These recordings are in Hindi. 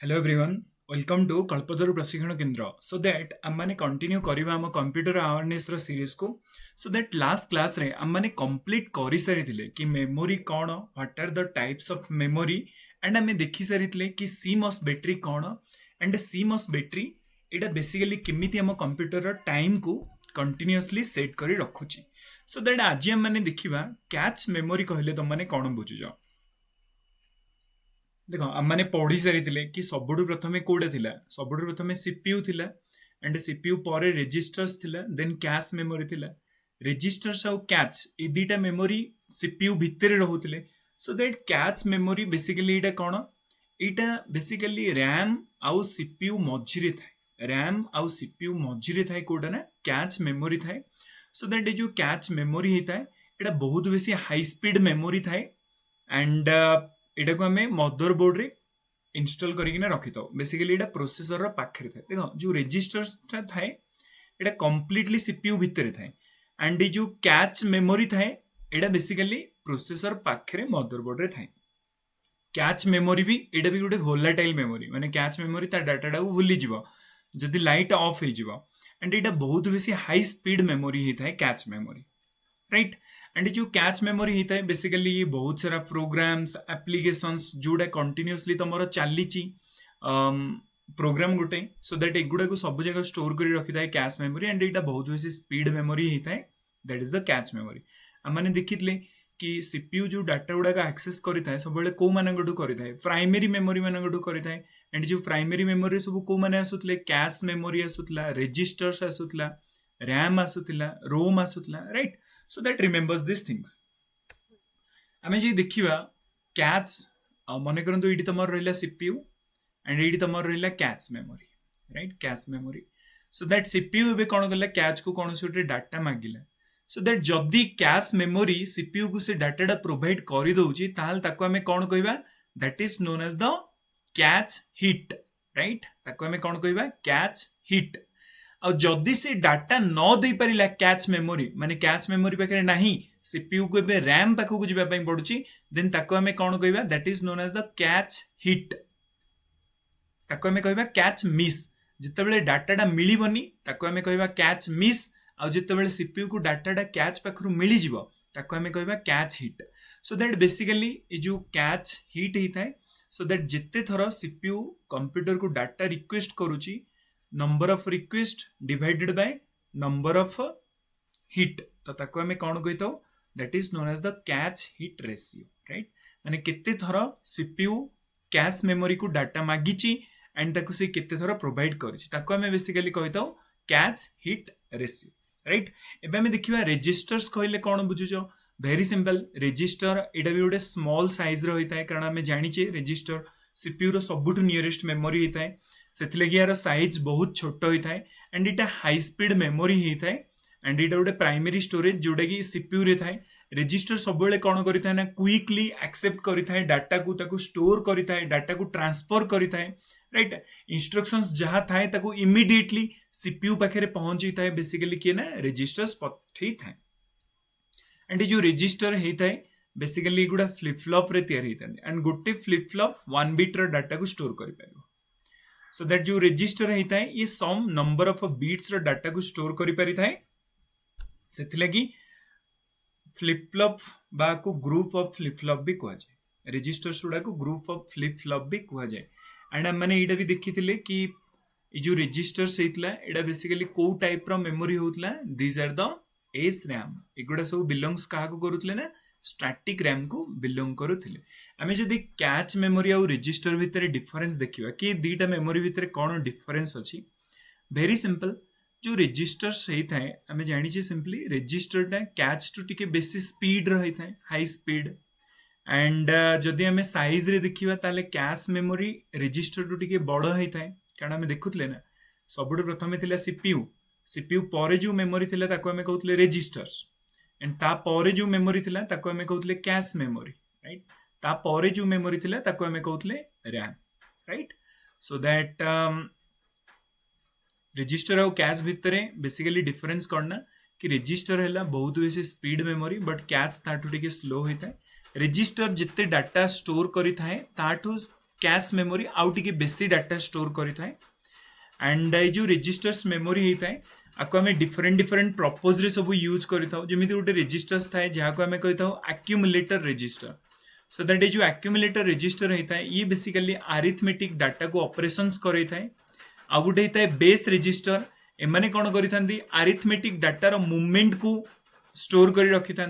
हेलो एवरीवन, वेलकम टू कल्पतरु प्रशिक्षण केंद्र। सो दैट आम मैंने कंटिन्यू करवा आम कंप्यूटर अवेयरनेस सीरीज को। सो दैट लास्ट क्लास रे आम मैंने कंप्लीट कर सारी कि मेमोरी कौन, what are the types of memory and आम देखी सारी कि सीमॉस बैटरी कौन एंड सीमॉस बैटरी एटा बेसिकली केमिति आम कंप्यूटर टाइम को कंटिन्यूअसली सेट करी रखुची। सो दैट आज आम मैंने देखिबा कैच मेमोरी कहले तुम मैंने कौन बुझुछ। देख आम मैंने पढ़ी सारी कि सबुठु प्रथमे कोडा थिला, सबुठु प्रथमे सीपीयू थिला एंड सीपीयू पर रेजिस्टर्स थिला, देन कैश मेमोरी थिला। रेजिस्टर्स आउ कैच ए दुटा मेमोरी सीपीयू भितर रहउथिले। So that cache memory basically एटा कोन, एटा बेसिकली रैम आउ सीपीयू मझिरे थाए, रैम आउ सीपीयू मझिरे थाए कोडा ना कैच मेमोरी थाए। सो दैट जो कैच मेमोरी होता है एटा बहुत बेसी हाई स्पीड मेमोरी थाए एंड एटा को आम मदरबोर्ड रे इनस्टॉल करिकिना रखी था। बेसिकली एटा प्रोसेसर रो पाखरे थाए। देखो जो रजिस्टर्स थाए एटा कंप्लीटली सीपीयू भितर थाए एंड जो कैच मेमोरी थाए एटा बेसिकली प्रोसेसर पाखरे मदरबोर्ड रे थाए। कैच मेमोरी भी एटा भी गोटे वोलाटाइल मेमोरी, माने कैच मेमोरी ता डाटाटा को भूली जीवो जदि लाइट ऑफ हो जीवो एंड एटा बहुत बेसी हाई स्पीड मेमोरी होता है कैच मेमोरी, राइट। एंड जो कैच मेमोरी होता है बेसिकली बहुत सारा प्रोग्राम्स एप्लीकेशंस जोड़ा कंटिन्यूअसली तुम चली प्रोग्राम गोटे। सो दैट एगुड़ा को सब जगह स्टोर कर रखी था कैच मेमोरी एंड एटा बहुत बेसी स्पीड मेमोरी होता है, that is the cache memory. आम देखी कि सीपीयू जो डाटा गुड़ाक एक्सेस करें सब कौ मानू करें प्राइमरी मेमोरी मानू करें एंड जो प्राइमरी मेमोरी सब कौ मैंने आसूले कैश मेमोरी आसूला, रेजिस्टर्स आसूला, रैम आसूला, रोम आसूला, right. So that remembers this things. आम जो देखा कैच मन करूँ ये तुम रहा सीपीयू एंड ये तुम रहा cache memory, right, catch memory. So that CPU एबे कौन कला कैच को कौन से डाटा मागिला। सो दैट जदि कैश मेमोरी सीपीयू को से डाटा प्रोवाइड कर दउची ताल ताको हमें कौन कहबा, that is known as the cache hit, right. ताको हमें कौन कहबा कैच हिट। आ जदि से डाटा न दे परिला कैच मेमोरी, माने कैच मेमोरी पाखे नाही सीपीयू को एबे रैम पाखु को जिबा पई पडुची, देन ताको हमें कौन कहबा, that is known as the cache hit. ताको हमें कहबा कैच मिस। जितेबाला डाटाटा मिलबनी ताको हमें कहबा कैच मिस, आ जितेबाला सीपीयू को डाटाटा कैच पाखरु मिली जिवो ताको हमें कहबा cache hit. So that basically ए जो कैच हिट होता है, सो दैट जिते थर सीपीयू कंप्यूटर को डाटा रिक्वेस्ट करुची, number of request divided by number of hit, तो ताको हमें कौन कहता, that is known as the cache hit ratio, right. माने केते थर सीपीयू कैश मेमोरी को डाटा मागिची एंड ताको से केते थर प्रोवाइड करिछि ताको हमें बेसिकली कहता कैच हिट रेशियो, राइट। एबे हमें देखिबा रेजिस्टर्स कहले कौन बुझुछो। वेरी सिंपल, रेजिस्टर एटा भी गोटे स्मॉल साइज रो होता है, कारण हमें जानिचे रेजिस्टर सीपीयू रो सबुठु नियरेस्ट मेमोरी होता है, सेथिलगी यार साइज बहुत छोट होता है एंड इटा हाई स्पीड मेमोरी होता है एंड इटा गोटे प्राइमरी स्टोरेज जोटा कि सीपीयू रे थाए। रेजिस्टर सब बेले कौन करिथाय ना क्विकली एक्सेप्ट करिथाय डाटा को, ताको स्टोर करिथाय, डाटा को ट्रांसफर करिथाय, राइट। इंस्ट्रक्शंस जहाँ थाए ताको इमीडिएटली सीपीयू पाखे पहुंची थाए, बेसिकली किए ना रेजिस्टर्स पठई थाए। एंड जो रेजिस्टर होता है बेसिकली गुड़ा फ्लिप फ्लॉप रे तैयार होता है एंड गोटे फ्लिप फ्लॉप 1 बिट रो डाटा को स्टोर कर पारिबो। सो दैट जो रेजिस्टर होता है ये सम नंबर ऑफ बिट्स रो डाटा को स्टोर कर पारि थाए, सेथिलगी फ्लिप फ्लॉप बा को ग्रुप ऑफ फ्लिप फ्लॉप भी कह जाए, रेजिस्टर्स गुड़ा को ग्रुप ऑफ फ्लिप फ्लॉप भी कह जाए। एंड हम मैंने एटा भी देखी कि ये जो रेजिस्टर्स होता है एटा बेसिकली को टाइप रो मेमोरी होतला, this are the S RAM. एगुड़ा सब बिलोंग्स कहा को करुतले ना स्टैटिक रैम को बिलोंग करुतले। आमे जदि कैच मेमोरी और रेजिस्टर भितर डिफरेंस देखिबा कि दीटा मेमोरी भितर कौन डिफरेंस अछि, वेरी सिंपल। जो रेजिस्टर्स होता है आमे जानिछे सिंपली रेजिस्टरटा कैच टू टिके बेसी स्पीड रही था, हाई स्पीड एंड जदि आमे साइज रे देखिबा ताले कैश मेमोरी रेजिस्टर टू टिके बड़ होता है, कारण आमे देखुतले ना सबुठु प्रथमे थिला सीपीयू, सीपीयू पर जो मेमोरी थिला ताको आमे कहउतले रेजिस्टर्स एंड ता पर जो मेमोरी थिला ताको आमे कहउतले कैश मेमोरी, राइट। ता पर जो मेमोरी थिला ताको आमे कहउतले RAM, right. So that register और कैश भितर बेसिकली डिफरेंस करना कि रेजिस्टर है बहुत बेसी स्पीड मेमोरी बट कैश ताठू टिके स्लो होता है। रेजिस्टर जिते डाटा स्टोर करि थाए ताठू कैश मेमोरी आउ टिके बेसी डाटा स्टोर करिथाय एंड ये जो रजिस्टर्स मेमोरी होता है आपको आम डिफरेंट डिफरेंट पर्पज रे सब यूज करिथाउ जमी गोटे रजिस्टर्स थाए जहाँ को आम कही एक्यूमुलेटर रजिस्टर सो दैट ये जो एक्यूमुलेटर रजिस्टर होता है ये बेसिकली आरिथमेटिक डाटा को ऑपरेशंस करई थाए आ गोटे होता है बेस रजिस्टर एमाने कौन करिथांती आरिथमेटिक डाटार मूवमेंट को स्टोर कर रखी था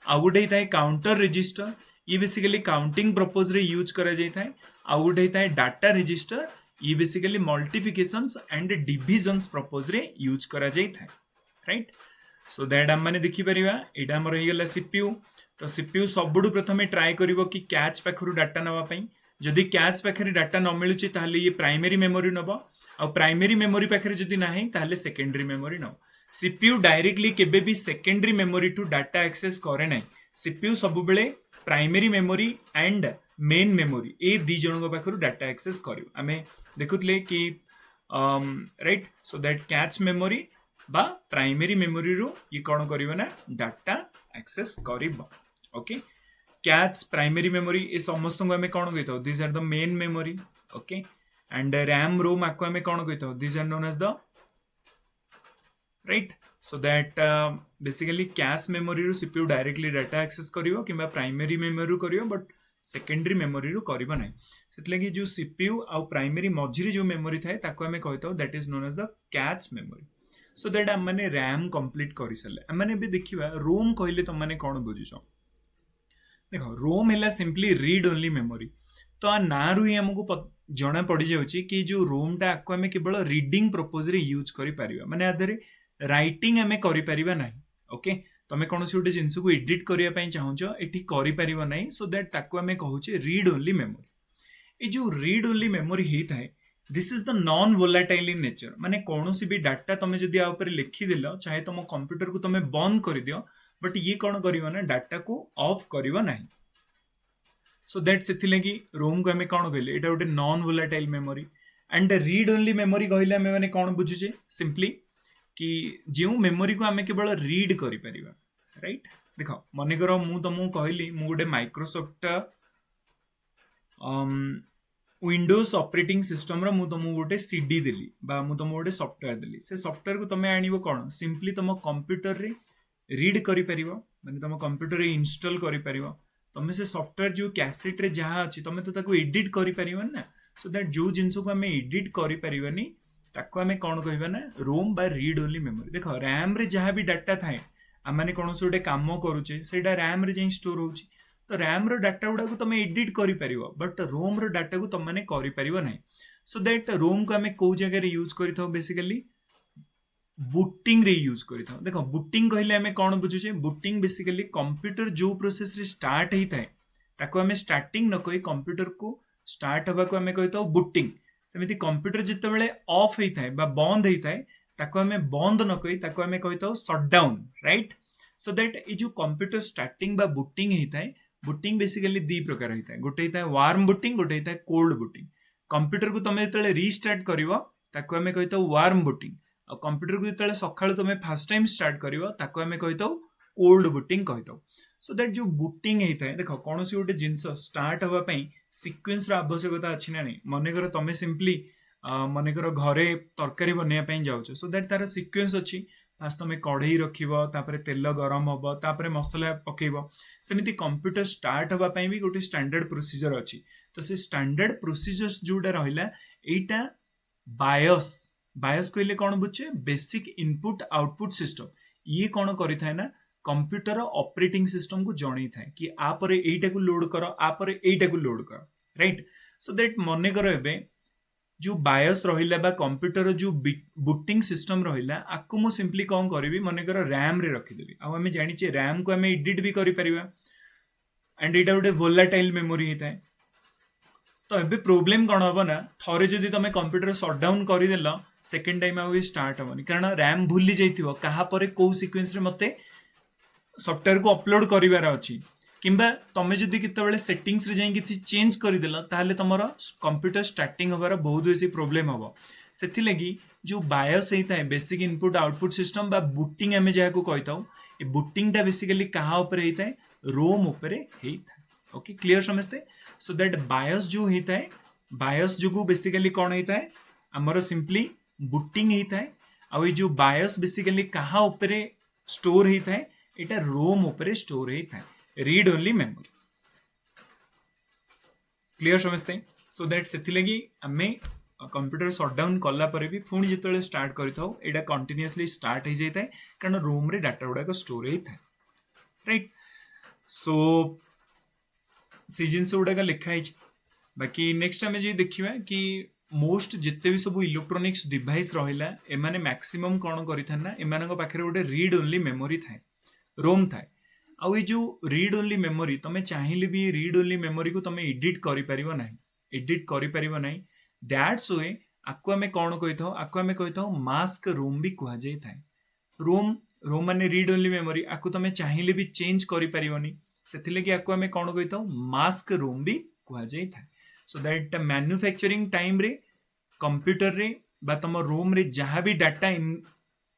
आ गोटे होता है काउंटर रजिस्टर ये बेसिकली काउंटिंग पर्पज रे यूज करा जाय थाए आ गोटे होता है डाटा रजिस्टर ये basically multiplications and divisions purpose रे यूज करा जाय थाए राइट सो दैट हम माने देखि परिबा एटा हमर होई गेला सीपीयू तो सीपीयू सबुडु प्रथमे ट्राई करिवो कि कैच पाखरु डाटा नवा पई जदि कैच पाखरे डाटा न मिलुची ताहले ये प्राइमरी मेमोरी नबो आ प्राइमरी मेमोरी पाखरे जदि नाही ताहले सेकेंडरी मेमोरी नबो सीपीयू डायरेक्टली केबे भी सेकेंडरी मेमोरी टू डाटा एक्सेस करे नाही सीपीयू सब बेले primary memory and main memory ए दी जनक पाखरु डाटा एक्सेस करियो आमे देखुतले कि right so that cache memory बा प्राइमरी मेमोरी रो ये कौन करिवो ना डाटा एक्सेस करिवो ओके कैच प्राइमरी मेमोरी ए समस्त को हमें कौन कहता this are the main memory okay and RAM ROM आपको हमें कौन कहता this are known as the right so that basically cache memory रो सीपीयू डायरेक्टली डाटा एक्सेस करिवो किबा प्राइमरी मेमोरी करिवो बट सेकेंडरी मेमोरी रो करिवो नाही सेतलेगी जो सीपीयू आ प्राइमरी मझिरे जो मेमोरी थाए ताको हमें कहता that is known as the cache memory so that हम माने रैम कंप्लीट करि सले हम माने भी देखिबा रोम कहले तुम माने कोन बुझिछो देखो रोम है सिंपली रीड ओनली मेमोरी तो आ ना रु ही हमको जना पड़ जाउची कि जो रोम टा आको हमें केवल रीडिंग पर्पज रे यूज करि परिबा माने आधरे राइटिंग हमें करि परिबा नाही ओके तमे कौन से गोटे जिनस को एडिट करने चाहूच ये कर ना सो दैट ताको हमें कहूचे रीड ओनली मेमोरी ये जो रीड ओनली मेमोरी होता है this is the non volatile in nature माने कौन भी डाटा तुम जदि आ ऊपर लिखिदेल चाहे तुम कंप्यूटर को तुम बंद कर दियो बट ये कौन करिवो ना डाटा को ऑफ करिवो नाही सो दैट से लगी रोम को हमें कौन कहले एटा गोटे non volatile memory and read only memory कहले हमें माने कौन बुझुचे सिंपली कि जो मेमोरी को आमे केवल रीड करि परिबा राइट देखो मन कर मु तुमको कहली मु गोटे माइक्रोसॉफ्ट विंडोज ऑपरेटिंग सिस्टम रो मु तुमको गोटे सीडी देली बा मु तुमको गोटे सॉफ्टवेयर देली से सॉफ्टवेयर को तुम आनिबो कौन सिंपली तुम कंप्यूटर रे रीड करि परिबो माने तुम कंप्यूटर रे इंस्टॉल करि परिबो तुम से सॉफ्टवेयर जो कैसेट रे जहाँ अच्छी तुम तो ताको एडिट करि परिबो ना सो दैट जो जिंस को हमें एडिट करि परिबनी ताको हमें कौन कहबा ना रोम बा रीड ओनली मेमोरी देखो रैम रे जहाँ भी डाटा थाए आम मैंने कौन से गोटे कम करुचे से रैम रे स्टोर होची तो रैम रो डाटा गुड़ा को तुम एडिट करि परिबो बट रोम रो डाटा को तुम माने करि परिबो नाही सो दैट रोम को हमें को जगह रे यूज करिथाउ बेसिकली बुटिंग रे यूज करिथाउ देखो बुटिंग कहले हमें कौन बुझुचे बुटिंग बेसिकली कंप्यूटर जो प्रोसेस रे स्टार्ट होता है ताको हमें स्टार्टिंग न कहि कंप्यूटर को स्टार्ट हबा को हमें कहिथाउ बुटिंग सेमिति कंप्यूटर जिते बेले ऑफ होता है बा बंद होता है ताको हमें बंद न कहि ताको हमें कहिथाउ शटडाउन राइट सो दैट ये जो कंप्यूटर स्टार्टिंग बा बुटिंग होता है बुटिंग बेसिकली दी प्रकार होता है गोटे होता है वार्म बुटिंग गोटे होता है कोल्ड बुटिंग कंप्यूटर को तुम जो रिस्टार्ट करिवो ताको हमें कहिथाउ वार्म बुटिंग और कंप्यूटर को जो सकाळु तुम फर्स्ट टाइम स्टार्ट करिवो ताको हमें कहिथाउ कोल्ड बुटिंग कहिथाउ सो दैट जो बुटिंग होता है देखो कौन सी गोटे जिनस स्टार्ट हवा पई सीक्वेंस रो आवश्यकता अच्छी ना नहीं मनकर तुम सिंपली मनकर घरे तरकारी बनैया जाऊच सो दैट तार सीक्वेंस अच्छी फास्ट तुम कढ़ई रखिबो तापरे तेल गरम हबो तापरे मसला पकेइबो सेमिति कंप्यूटर स्टार्ट हवा पई भी गोटे स्टैंडर्ड प्रोसीजर अच्छी तो से स्टैंडर्ड प्रोसीजर्स जोटा रहिला एटा बायस बायस कहले कौन बुझे बेसिक इनपुट आउटपुट सिस्टम ये कौन करि थाए ना कंप्यूटर ऑपरेटिंग सिस्टम को जणई थाए कि आपरे एटा को लोड करो आपरे एटा को लोड करो राइट सो दैट मने करो एबे जो बायस रहिला बा कंप्यूटर जो बुटिंग सिस्टम रहिला आकु मु सिंपली कौन करिवि मने करो रैम रे रखि देबी आ हमें जानि छे रैम को हमें एडिट भी करि परिबा एंड एटा गोटे वोलाटाइल मेमोरी हेताए तो एबे प्रॉब्लम कौन हम ना थरे जदि तुम कंप्यूटर शटडाउन करदेल सेकेंड टाइम आउ स्टार्ट हेनी कारण रैम भूली जाइथिबो कहा परे को सीक्वेंस रे मते सॉफ्टवेयर को अपलोड करिवार अछि किंबा तमे जदि केतेबेले सेटिंग्स रे जाई किछि चेंज करिदेल ताहले तमरो कंप्यूटर स्टार्टिंग होबार बहुत बेसी प्रॉब्लम हबो सेथि लगी जो बायस हेता है बेसिक इनपुट आउटपुट सिस्टम बा बुटिंग हमें जाहा को कहताऊ ए बुटिंग टा बेसिकली कहा ऊपर हेता है रोम ऊपर हेता है ओके क्लियर समझते सो दैट बायस जो हेता है बायस जो बेसिकली कौन होता है आमर सिंपली बुटिंग होता है आउ जो बायस बेसिकली कहा उपरे स्टोर होता है एटा रोम उपरे स्टोर होता है रीड ओनली मेमोरी क्लियर समझते सो दैट से लगी आमे कंप्यूटर सटडाउन कला पर भी पुणी जो स्टार्ट करें कंटिन्यूअसली स्टार्ट हो जाए कारण रोम रे डाटा गुड़ाक स्टोर होता है राइट सो से जिनस गुड़ाक लिखाई बाकी नेक्स्ट आम जी देखा कि मोस्ट जिते भी सब इलेक्ट्रोनिक्स डिवाइस रहा एमाने मैक्सिमम कौन करना एम पाखे गोटे रीड ओनली मेमोरी थाए रोम थाए आउ जो रीड ओनली मेमोरी तुम चाहिए भी रीड ओनली मेमोरी को तुम एडिट कर दैट्स वे आपको आम कौन कही था आपको आम कही था मास्क रोम भी कह जाए रोम रोम माने रीड ओनली मेमोरी आपको तुम चाहिए भी चेंज करें से लगी आपको आम कौन कही था मास्क रोम भी कह जाए सो दैट मैन्युफैक्चरिंग टाइम रे कंप्यूटर रे बा तुम रोम रे जहाँ भी डाटा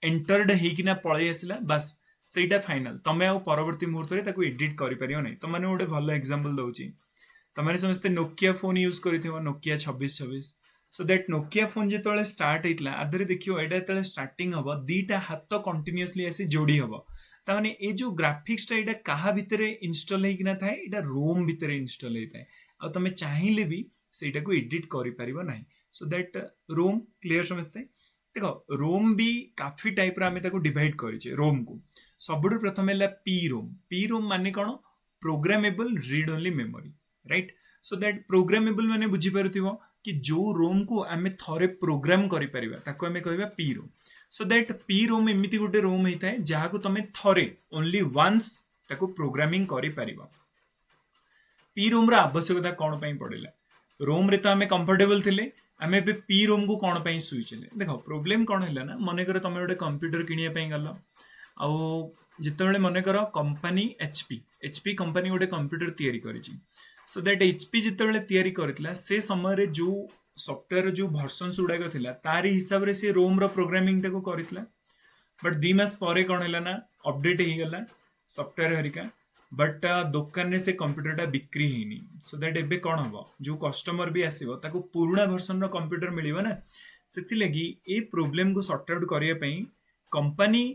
एंटर्ड होकिना पलि आसला बस सेटा फाइनल तुम्हें आउ परवर्ती मुहूर्त में एडिट कर ना तुम मैंने गोटे भल एग्जांपल दूसरी तुमने समस्ते नोकिया फोन यूज कर Nokia 2626 so that Nokia phone जो स्टार्ट होता आधे देखिए यहाँ जो स्टार्टिंग हम दीटा हाथ कंटिन्यूअसली आसी जोड़ी हम ताने ये जो ग्राफिक्स टा क्या भितर इनस्टल होना थाए यहाँ रोम भितर इनस्टल होता है आ तुम चाहिए भी सेटा को एडिट कर सो दैट रोम क्लियर समझते देख रोम भी काफी टाइप आम डिवाइड करें रोम को सबुठ प्रथम है पी रोम माने कौन programmable read only memory right so that programmable माने बुझीपार कि जो रोम को आम थे प्रोग्राम करें आम कह P ROM so that P ROM एमती गोटे रोम होता है जहाँ को तुम थे ओनली वन्स प्रोग्रामिंग कर पी रोम आवश्यकता कौन पड़ा रोम रे तो आम कंफर्टेबल थे आम ए पी रोम को कौन सुईचले देख प्रोब्लेम कौन है ना मनकर तुम गोटे कंप्यूटर किणापी गल आते मनकर कंपनी एचपी कंपनी गोटे कंप्यूटर तैयारी करिछि सो दैट एचपी जिते तैयारी करथिला से समय जो सॉफ्टवेयर जो वर्जन्स गुड़ाक थिला तारी हिसाब से रोम रो प्रोग्रामिंग टाको करथिला बट 2 मास परे कौन है ना अपडेट हो गला सॉफ्टवेयर हरिका बट दुकान में से कंप्यूटर बिक्री होनी सो दैट एबे कौन हम जो कस्टमर भी आसो ताको पुराना वर्जन रो कंप्यूटर मिलिबो ना सेति लगी ए प्रॉब्लम को सॉर्ट आउट करिया पई कंपनी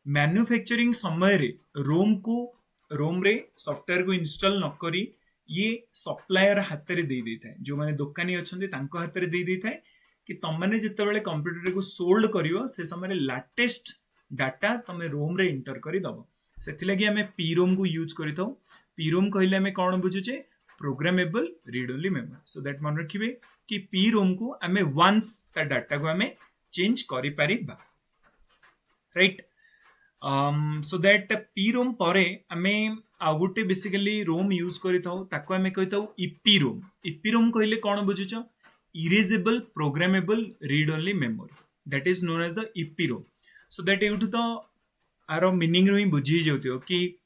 मैन्युफैक्चरिंग समय रे रोम रे सॉफ्टवेयर को इंस्टॉल न करी ये सप्लायर हाथ में दे देता है जो माने दुकानी अच्छा हाथ में दे देता है कि तुमने जिते कंप्यूटर को सोल्ड कर से समय लाटेस्ट डाटा तुम रोम रे इंटर करदब से लगी आम पी रोम को यूज कर पी रोम कहले आम कौन बुझुचे programmable read only memory so that मन रखिए कि पी रोम को आम वन्स ता डाटा को आम चेंज कर right so that P ROM पर आम आ गोटे बेसिकली रोम यूज करताको आम कही इपी रोम कहले कौन बुझुच erasable programmable read only memory that is known as the EPROM so that यूँ तो आर मीनिंग रू ही बुझी जाऊ कि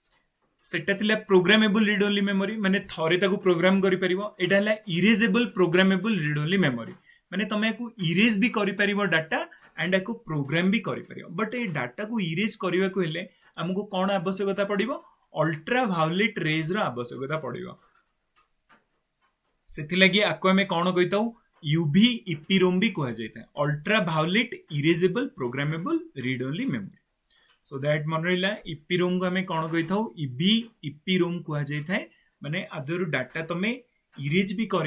सेटा थिला प्रोग्रामेबल रीड ओनली मेमोरी माने थरे ताको प्रोग्राम करि परिबो एटा हला erasable programmable read only memory माने तमे को इरेज भी करि परिबो डाटा एंड को प्रोग्राम भी करि परिबो बट ए डाटा को इरेज करबा को हेले हमको कोन आवश्यकता पड़िबो अल्ट्रा वायोलेट रेज रो आवश्यकता पड़िबो सेथि लगी आको हमें कोन कहिताऊ यूवी इपी रोम भी कहा जाता है ultra violet erasable programmable read only memory so that मन रहा इपी रोम को आम कौन कही था इवी इपी रोम कह जाए माने आदर डाटा तुम इरेज भी कर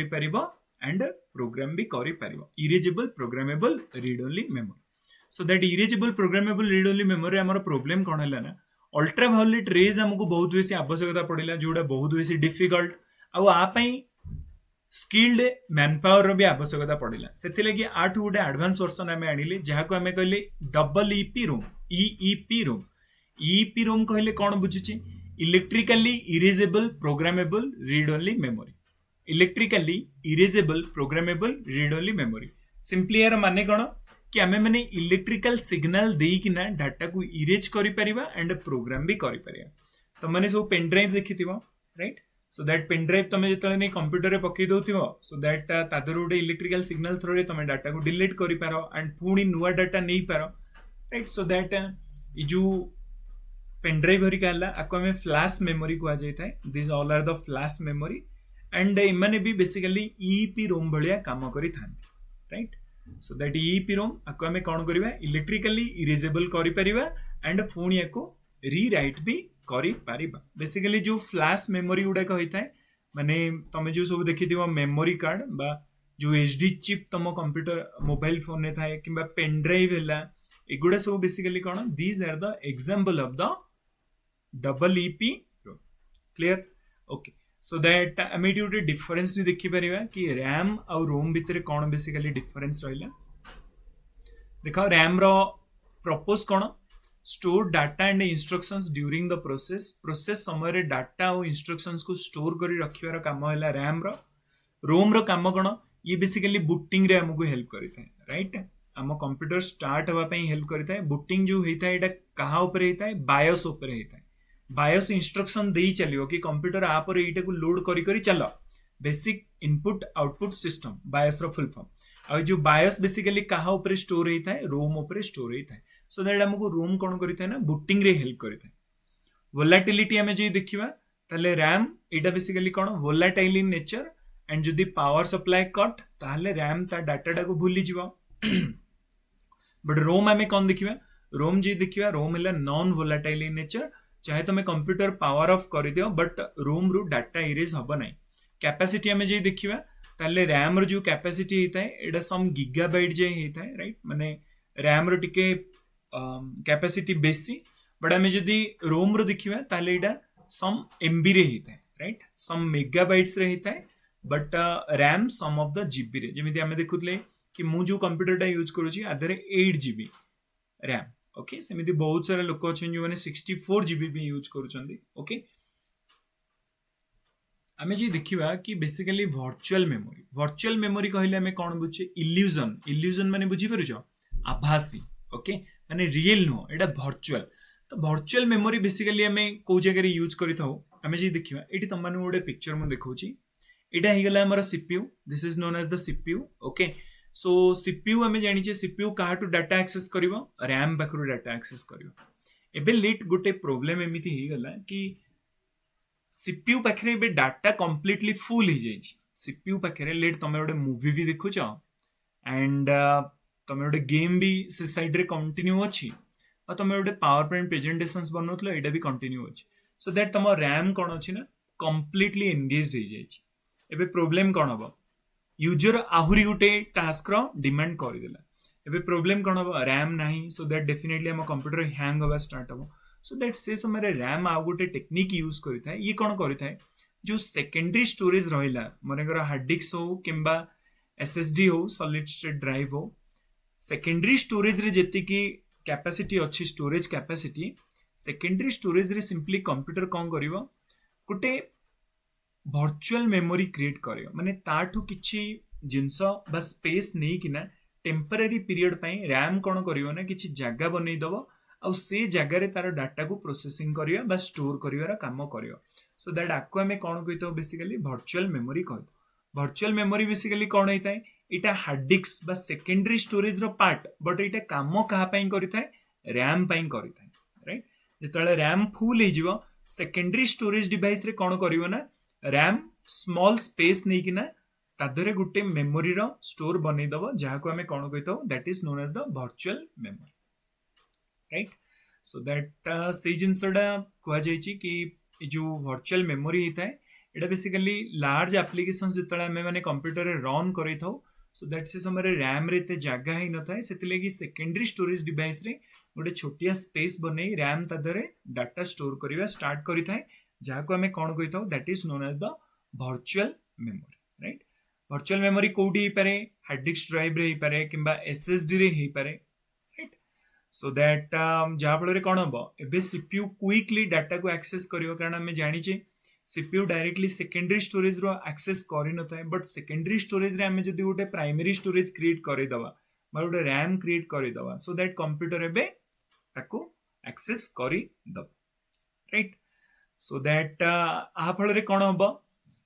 एंड प्रोग्राम भी कर erasable programmable read only memory so that erasable programmable read only memory आम प्रोब्लेम कौन है ना अल्ट्रा वायोलेट रेज आमको बहुत बेसी आवश्यकता पड़ा जोड़ा बहुत बेसी difficult I skilled man power भी आवश्यकता पड़ा से लगी आठ गोटे एडवांस वर्सन आम आनिले जहाँ को आम कहले डबल ईपी रोम ईईपी रोम ईपी रोम कहले कौन बुझुची electrically erasable programmable read only memory electrically erasable programmable read only memory simply यार माने कौन कि आम मैंने इलेक्ट्रिकल सिग्नल देकिना डाटा को इरेज कर एंड प्रोग्राम भी कर तो मैंने सब पेन ड्राइव देखी right so that pen drive तुम जो नहीं कंप्यूटर में पकई दो सो दैट तादर गोटे इलेक्ट्रिकल सिग्नल थ्रू तुम डाटा को डिलीट कर एंड पुणी नुआ डाटा नहीं पार राइट सो दैट ये जो पेन ड्राइव हरिका आपको हमें फ्लैश मेमोरी कह जाए this all are the flash memory and इमाने भी बेसिकली ईपी रोम भलिया काम करि थांती, right. So that EPROM आको आमे कोन करिवा इलेक्ट्रिकली इरेजेबल करि परिबा एंड पुणी याको रीराइट भी करि परिबा। बेसिकली जो फ्लैश मेमोरी गुडा होइताय माने तमे जो सब देखिथिबो मेमोरी कार्ड बा जो एचडी चिप तम कंप्यूटर मोबाइल फोन ने थाए किंबा पेन ड्राइव हैला एगुडा सब बेसिकली कोन these are the example of the double EP ROM. Clear? Okay. So that आमे एटी गोटे डिफरेंस भी देखि परिबा कि रैम आ रोम भितर कोन बेसिकली डिफरेंस रहिला। देखो रैम रो पर्पस कोन store data and instructions during the process समय रे डाटा और इंस्ट्रक्शंस को स्टोर करी रखिवार काम हैला रैम रो। रोम रो काम कोन ये बेसिकली बूटिंग रे हमको हेल्प करिता है, राइट। आम कंप्यूटर स्टार्ट हवा पई हेल्प करिता है। बूटिंग जो हेता है एटा कहा ऊपर हेता है बायोस ऊपर हेता है। बायोस इंस्ट्रक्शन दे चलियो कि कंप्यूटर आ पर एटा को लोड करी करी चलो basic input output system BIOS रो फुल फॉर्म। आ जो बायोस बेसिकली कहा ऊपर स्टोर हेता है रोम ऊपर स्टोर हेता है। सो दैट हमको रोम कोन करिता है ना बूटिंग रे हेल्प करिता है। वोलाटिलिटी हमें जे देखिबा ताले RAM Etah basically cone volatile in nature and जदि पावर सप्लाई कट ताले रैम ता डाटा को भूली जीवो। बट रोम हमें कौन देखिबा रोम जे देखिबा रोम हैला नॉन वोलाटाइल इन नेचर। चाहे तुम कंप्यूटर पावर ऑफ कर दियो बट रोम रु डाटा इरेज हबो नै। कैपेसिटी हमें जे देखिबा ताले रैम रो जो कैपेसिटी हेता है एटा सम गीगाबाइट जे हेता है, राइट। माने रैम रो टिके कैपेसिटी बेसी बट हमें जदि रोम रो देखिबा ताले एटा सम एमबी रे हेता है, राइट। सम मेगाबाइट्स रे हेता है but RAM some of the GB रे। जेमिति हमें देखुतले कि मु जो कंप्यूटर टा यूज करूची आधरे 8 जीबी रैम। ओके सेमिति बहुत सारा लोक अछन जो माने 64 जीबी भी यूज करूचंदी। ओके आमे जे देखिबा कि बेसिकली वर्चुअल मेमोरी कहले हमें कोन बुझे इल्यूजन माने बुझी परछो आभासी। ओके माने रियल नो एटा वर्चुअल। तो वर्चुअल मेमोरी बेसिकली हमें को जगह रे यूज करिथाउ आमे जे देखिबा एटी तम माने गोटे पिक्चर मु देखौची एटा हे गेला हमर CPU. This is known as the CPU. Okay so CPU हमें जानि छे सीपीयू काहा टू डाटा एक्सेस करिवो रैम पाखरु डाटा एक्सेस करिवो। एबे लेट गोटे प्रॉब्लम एमिति हे गला कि सीपीयू पाखरे बे डाटा कंप्लीटली फुल हे जाई छी। सीपीयू पाखरे लेट तमे गोटे मूवी भी देखुछ एंड तमे गोटे गेम भी से साइड रे कंटिन्यू अछि और तमे गोटे पावर पॉइंट प्रेजेंटेशंस बनौतलो एटा भी कंटिन्यू अछि। सो दैट तम रैम कोन अछि ना कंप्लीटली एंगेज्ड हे जाई छी। एबे प्रॉब्लम कोन हबो यूजर आहुरी गोटे टास्क रो डिमांड करि देला। एबे प्रॉब्लम कोन हबो रैम नाही। सो दैट डेफिनेटली हम कंप्यूटर हैंग होबा स्टार्ट हबो। सो दैट से समय रे रैम आ गोटे टेक्निक यूज करिता है। ये कोन करिता है जो सेकेंडरी स्टोरेज रहिला मनेकर हार्ड डिस्क हो किंबा एसएसडी हो सॉलिड स्टेट ड्राइव हो सेकेंडरी स्टोरेज रे जेति की कैपेसिटी अच्छी स्टोरेज कैपेसिटी सेकेंडरी स्टोरेज रे सिंपली कंप्यूटर कोन करिवो गोटे वर्चुअल मेमोरी क्रिएट करियो माने ताठू किछि जिंस बा स्पेस नै किना टेम्पररी पीरियड पई रैम कोन करियो ना किछि जगह बनै दबो आ से जगह रे तार डाटा को प्रोसेसिंग करियो बा स्टोर करिवार काम करियो। सो दैट आको हमें कोन कहितो बेसिकली वर्चुअल मेमोरी कहतो। वर्चुअल मेमोरी बेसिकली कोन हेताय इटा हार्ड डिस्क बा सेकेंडरी स्टोरेज रो पार्ट बट इटा काम कहा पई करिताय रैम पई करिताय, राइट। जेतले रैम फुल हे जिवो सेकेंडरी स्टोरेज डिवाइस रे कोन करिवो ना रैम स्मॉल स्पेस नै किना तादरे गुटे मेमोरी रो स्टोर बनै दबो जाहाको हमें कोन कहितो that is known as the virtual memory, right. So that से जिंसडा कुआ जायछि कि जो वर्चुअल मेमोरी हेताय एटा बेसिकली लार्ज एप्लीकेशंस जेतले हमें माने कंप्यूटर रे रन करिथौ सो दैट से समय रे रैम रे ते जगह ही नथाय सेतिले कि सेकेंडरी स्टोरेज डिवाइस रे गोटे छोटिया स्पेस बनै रैम तादरे डाटा स्टोर करिवा स्टार्ट करिथाय जाहाको हमें कोन कहिथौ that is known as the virtual memory, right. Virtual memory कोडी हे पारे हार्ड डिस्क ड्राइव रे हे पारे किंबा एसएसडी रे हे पारे, राइट। सो दैट जहा फल रे कोन हबो एबे सीपीयू क्विकली डाटा को एक्सेस करियो कारण हमें जानि छे सीपीयू डायरेक्टली सेकेंडरी स्टोरेज रो एक्सेस करि नथाय बट सेकेंडरी स्टोरेज रे हमें जदि गोटे प्राइमरी स्टोरेज क्रिएट करि दबा बा गोटे रैम क्रिएट करि दबा सो दैट कंप्यूटर एबे ताको एक्सेस करि दब, राइट। सो दैट आ फल रे कोन हबो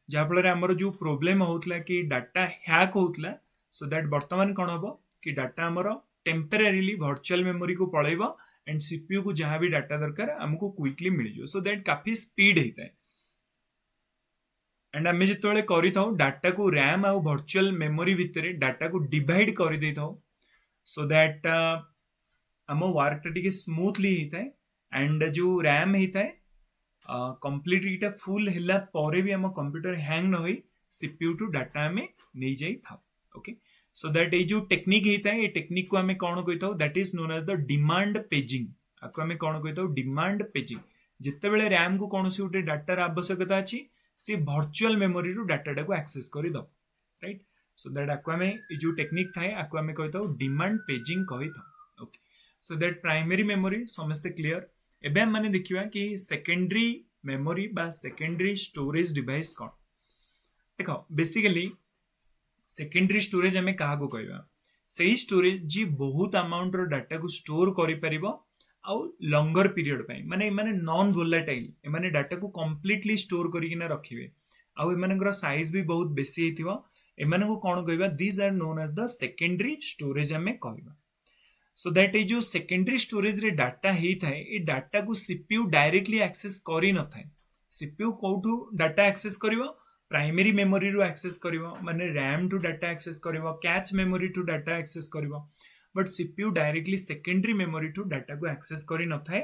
जहा फल रे हमर जो प्रॉब्लम होतला कि डाटा हैक होतला सो दैट वर्तमान कोन हबो कि डाटा हमर टेम्पररीली वर्चुअल मेमोरी को पळैबो एंड सीपीयू को जहां भी डाटा दरकार हमको क्विकली मिल जो सो दैट काफी स्पीड हेता है। एंड आम जो कर डाटा को रैम आउ वर्चुअल मेमोरी भितर डाटा को डिवाइड कर दे था सो दैट आम वर्क टे स्मूथली होता है एंड जो रैम होता है कंप्लीट इटा फुल हैला परे भी आम कंप्यूटर हैंग न होई सीपीयू टू डाटा आम नहीं जाई था ओके सो दैट ये जो टेक्निक होता है ये टेक्निक को आम कौन कही that is known as the demand paging आपको आम कौन कही डिमांड पेजिंग जितेबाला रैम को कौन से गोटे डाटार आवश्यकता अच्छी सी भर्चुअल मेमोरी रू डाटा को एक्सेस करद राइट सो दैट आपको आम जो टेक्निक थाए आपको आम कही डिमांड पेजिंग कही था okay so that primary memory समस्ते क्लियर एबे हम माने देखिबा कि सेकेंडरी मेमोरी बा सेकेंडरी स्टोरेज डिवाइस कौन देखो बेसिकली सेकेंडरी स्टोरेज हमें क्या कहवा से स्टोरेज जी बहुत अमाउंट रो डाटा को स्टोर करि परिबो आउ लंगर पीरियड पाई माने माने नॉन वोलेटाइल माने डाटा को कंप्लीटली स्टोर करिकिना रखिबे आउ एमानकर साइज भी बहुत बेसी हेतिबो एमान को कोन कहबा these are known as the secondary storage हमें कहबा सो दैट ये जो सेकेंडरी स्टोरेज रे डाटा होता है ये डाटा को सीपीयू डायरेक्टली एक्सेस करि न थाए सीपीयू कोठू डाटा एक्सेस करिवो प्राइमरी मेमोरी रू एक्सेस करिवो माने रैम टू डाटा एक्सेस करिवो कैच मेमोरी टू डाटा एक्सेस करिवो but CPU directly secondary memory टू डाटा को एक्सेस करि न थाए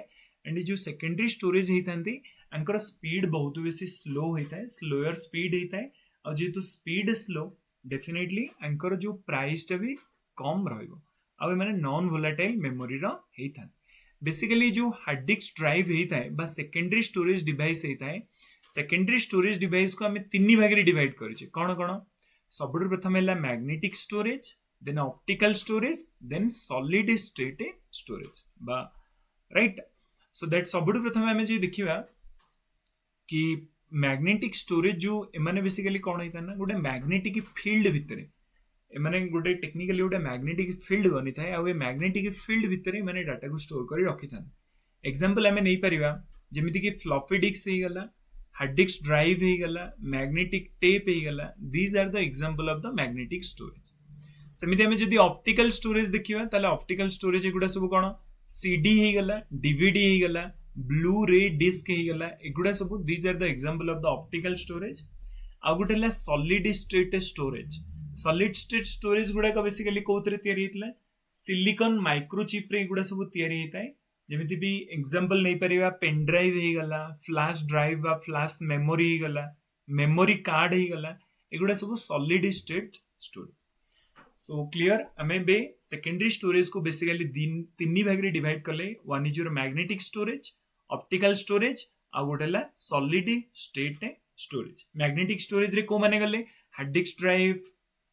एंड जो सेकेंडरी स्टोरेज होतांती अंकर स्पीड बहुत बेसी स्लो होता है स्लोअर स्पीड होता है और जेतु स्पीड स्लो डेफिनेटली अंकर जो प्राइस टा भी कम रहिबो आ माने नॉन वोलेटाइल मेमोरी रो हेता बेसिकली जो हार्ड डिस्क ड्राइव होता है बा सेकेंडरी स्टोरेज डिवाइस होता है सेकेंडरी स्टोरेज डिवाइस को आम तीन भाग रे डिवाइड करिचे कौन कौन सब प्रथम है magnetic storage then optical storage then solid state storage बा राइट सो दैट सब प्रथम आम जो देखिबा कि मैग्नेटिक स्टोरेज जो एमाने बेसिकली कौन होता है ना गोटे मैग्नेटिक फील्ड भितर एमाने गोटे टेक्निकली गोटे मैग्नेटिक फील्ड बनी थाए आ मैग्नेटिक फील्ड भितर माने डाटा को स्टोर कर रखि था एग्जांपल आम नहीं परिबा जेमिति कि फ्लॉपी डिस्क हे गला हार्ड डिस्क ड्राइव हे गला मैग्नेटिक टेप हे गला these are the example of the magnetic storage सेमिति आम जदी ऑप्टिकल स्टोरेज देखिबा ताले ऑप्टिकल स्टोरेज एगुडा सब कोन सीडी हे गला डीवीडी हे गला ब्लू रे डिस्क हे गला एगुडा सब these are the example of the optical storage आ गुटेला solid state storage solid state storage गुडा का बेसिकली कोथरे तयारी हेतला सिलिकॉन माइक्रोचिप रे गुडा सब तयारी हेताय जेमिति भी एग्जांपल नहीं परिबा पेन ड्राइव हे गला फ्लैश ड्राइव बा फ्लैश मेमोरी हे गला मेमोरी कार्ड हे गला एगुडा सब solid state storage so clear हमें बे सेकेंडरी स्टोरेज को बेसिकली तीन भाग रे डिवाइड करले one is your magnetic storage optical storage आ गोटेला solid state storage magnetic storage रे को माने गले hard disk drive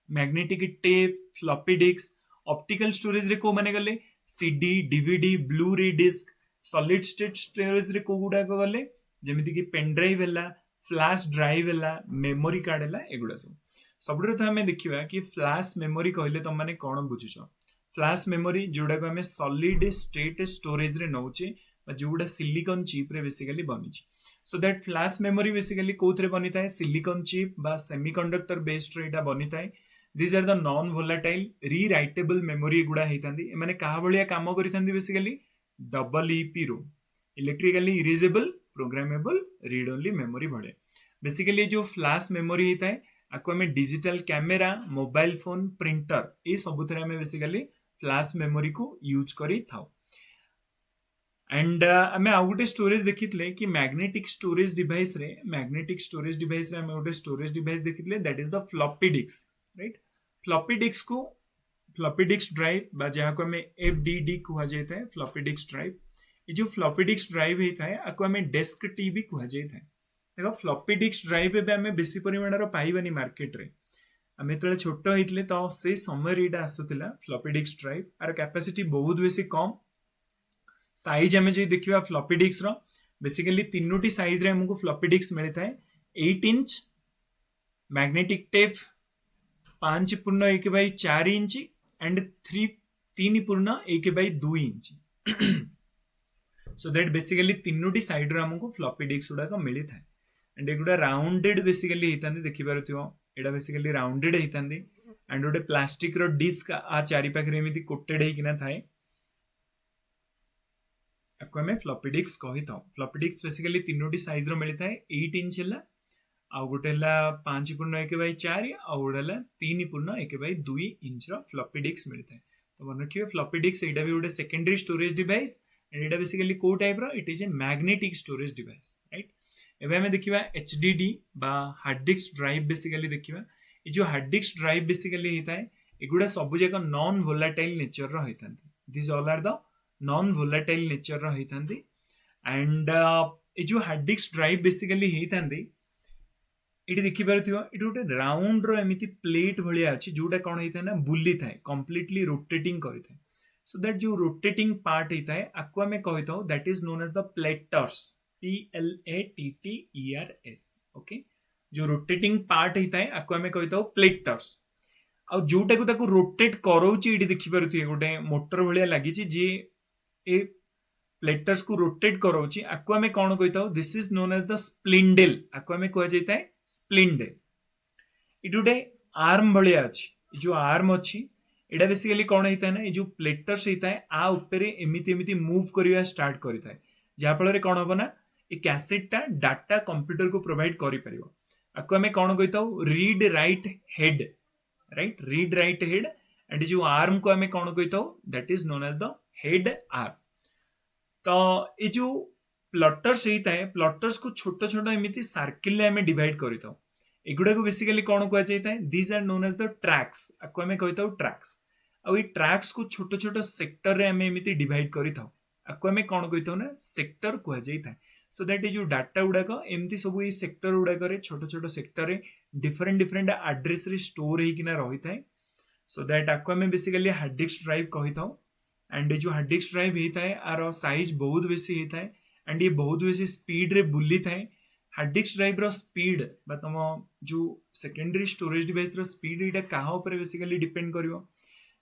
magnetic tape floppy disk optical storage रे को माने गले CD DVD Blu ray disc solid state storage रे को गुडा को गले जेमिति कि पेन ड्राइव हैला फ्लैश ड्राइव हैला मेमोरी कार्ड हैला एगुडा सब तो हमें देखिबा कि फ्लैश मेमोरी कहले तुम माने कोन बुझुछ फ्लैश मेमोरी जोडा को हमें सॉलिड स्टेट स्टोरेज रे नौचे जोडा सिलिकॉन चिप रे बेसिकली बनिछि so that flash memory basically कोथरे बनिताय सिलिकॉन चिप बा सेमीकंडक्टर बेस्ड रे एटा बनिताय this are the non volatile rewritable memory गुडा हेतांदी एमाने काहा भलिया काम करितांदी बेसिकली डबल ईपी रो electrically erasable programmable read only memory भले बेसिकली जो फ्लैश मेमोरी हेता है आपको हमें digital camera mobile phone printer ये सब हमें बेसिकली फ्लैश मेमोरी को यूज करी थाउ एंड आम आउ गोटे स्टोरेज देखिले कि मैग्नेटिक स्टोरेज डिवाइस रे आम गोटे स्टोरेज डिवाइस देखिले that is the floppy disk right floppy disk को फ्लॉपी डिस्क ड्राइव बा जहाँ को हमें एफडीडी कहा जाता है फ्लॉपी डिस्क ड्राइव ये जो फ्लॉपी डिस्क ड्राइव होता है आपको हमें डेस्क टीवी कहा जाता है देखो फ्लॉपी डिस्क ड्राइव एबे हमें बेसी परिमाण रो पाइबानी मार्केट रे हमें तो छोट होइतले तो से समय रे आसुतिला फ्लॉपी डिस्क ड्राइव आर कैपेसिटी बहुत बेसी कम साइज हमें जो देखिबा फ्लॉपी डिस्क रो बेसिकली तीनोटी साइज रे हमको फ्लॉपी डिस्क मिलता है 8 inch magnetic tape 5.1/4 inch and 3.1/2 inch so that basically तीनोटी साइड रो हमको फ्लॉपी डिस्क गुडा को मिली था एंड एगुडा राउंडेड बेसिकली हेतांदी देखि पारुथियो एडा बेसिकली राउंडेड हेतांदी एंड गोटे प्लास्टिक रो डिस्क आ चारि पाखरे एमिति कोटेड हेकिना थाए आपको हमें फ्लॉपी डिस्क कही था फ्लॉपी डिस्क बेसिकली तीनोटी साइज रो मिली था 8 इंच हला आउ गोटे है 5/1/4 आउ गोटे है 3/1/2 इंच फ्लॉपी डिस्क मिलता है। तो मन रखिए फ्लॉपी डिस्क एटा भी गोटे सेकेंडरी स्टोरेज डिवाइस एंड एटा बेसिकली को टाइप रो it is a magnetic storage device right. एबे हमें देखिबा एचडीडी बा हार्ड डिस्क ड्राइव बेसिकली देखिबा ए जो हार्ड डिस्क ड्राइव बेसिकली होता है एगुडा सब जाक नॉन वोलेटाइल नेचर रो होइथांती। This all are the non volatile nature रो होइथांती एंड ए जो हार्ड डिस्क ड्राइव बेसिकली होइथांती ये देखिपार ये गोटे राउंड एमती प्लेट भाया अच्छी जोटा कौन होता है ना बुली थाए कम्प्लीटली रोटेटिंग करें। सो दैट जो रोटेटिंग पार्ट होता है आपको आम कही था that is known as the platters PLATTERS okay. जो रोटेटिंग पार्ट होता है आपको आम कही था प्लेटर्स आ जोटा को रोटेट कराऊँगी ये देखिपारे गोटे मोटर भाया लगी जी ए प्लेटर्स को रोटेट कराऊँगी आपको आम कौन कही था this is known as the spindle आपको आम कह जाए स्प्लिंडेल। ये गोटे आर्म भाया अच्छी जो आर्म अच्छी एटा बेसिकली कौन होता है ना ये जो प्लेटर्स होता है आ उपरे एमिति एमिति मूव करवा स्टार्ट करता है जहाँफल कौन हम ना ये कैसेटा डाटा कंप्यूटर को प्रोवाइड कर आपको आम कौन कही था read write head right read write head and जो आर्म को आम कौन कही था that is known as the head arm. तो ये जो प्लटर्स होता है प्लटर्स को छोट छोट एमती सर्किल में डिवाइड करता एगुड़ा को बेसिकली कौन कह जाए this are known as the tracks आपको आम कही था ट्रैक्स आ ट्रैक्स को छोट छोट सेक्टर रे आमे एमती डिवाइड करि थाउ आपको आम कौन कही था ना सेक्टर कह जाए। सो दैट जो डाटा गुड़ाक एमती सब ये सेक्टर गुड़ाक छोट छोट सेक्टर रे डिफरेंट डिफरेंट एड्रेस रे स्टोर होइकिना रही थाए। सो दैट आपको आम बेसिकली हार्ड डिस्क ड्राइव कही था एंड जो हार्ड डिस्क ड्राइव होता है आर साइज बहुत बेसी होता है एंड ये बहुत बेसी स्पीड रे बुली थाए। हार्ड डिस्क ड्राइव रो स्पीड बा तुम जो सेकेंडरी स्टोरेज डिवाइस रो स्पीड ये क्या ऊपर बेसिकली डिपेंड करिवो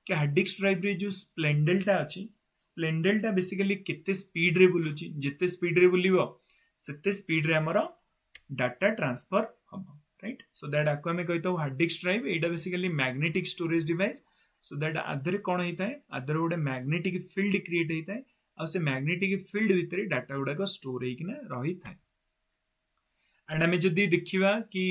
कि हार्ड डिस्क ड्राइव रे जो स्प्लेंडलटा अच्छी स्प्लेंडलटा बेसिकली केते स्पीड रे बुलुची जिते स्पीड रे बुलिवो सेते स्पीड रे हमर डाटा ट्रांसफर हम राइट। सो दैट आपको आम कही था हार्ड डिस्क ड्राइव एटा basically magnetic storage device. So that आधर कौन होता है आधर गोटे मैग्नेटिक फील्ड क्रिएट होता है आ से मैग्नेटिक फील्ड भितर डाटा गुड़ाक स्टोर होइकिना रही थाए। एंड आम जदि देखिबा कि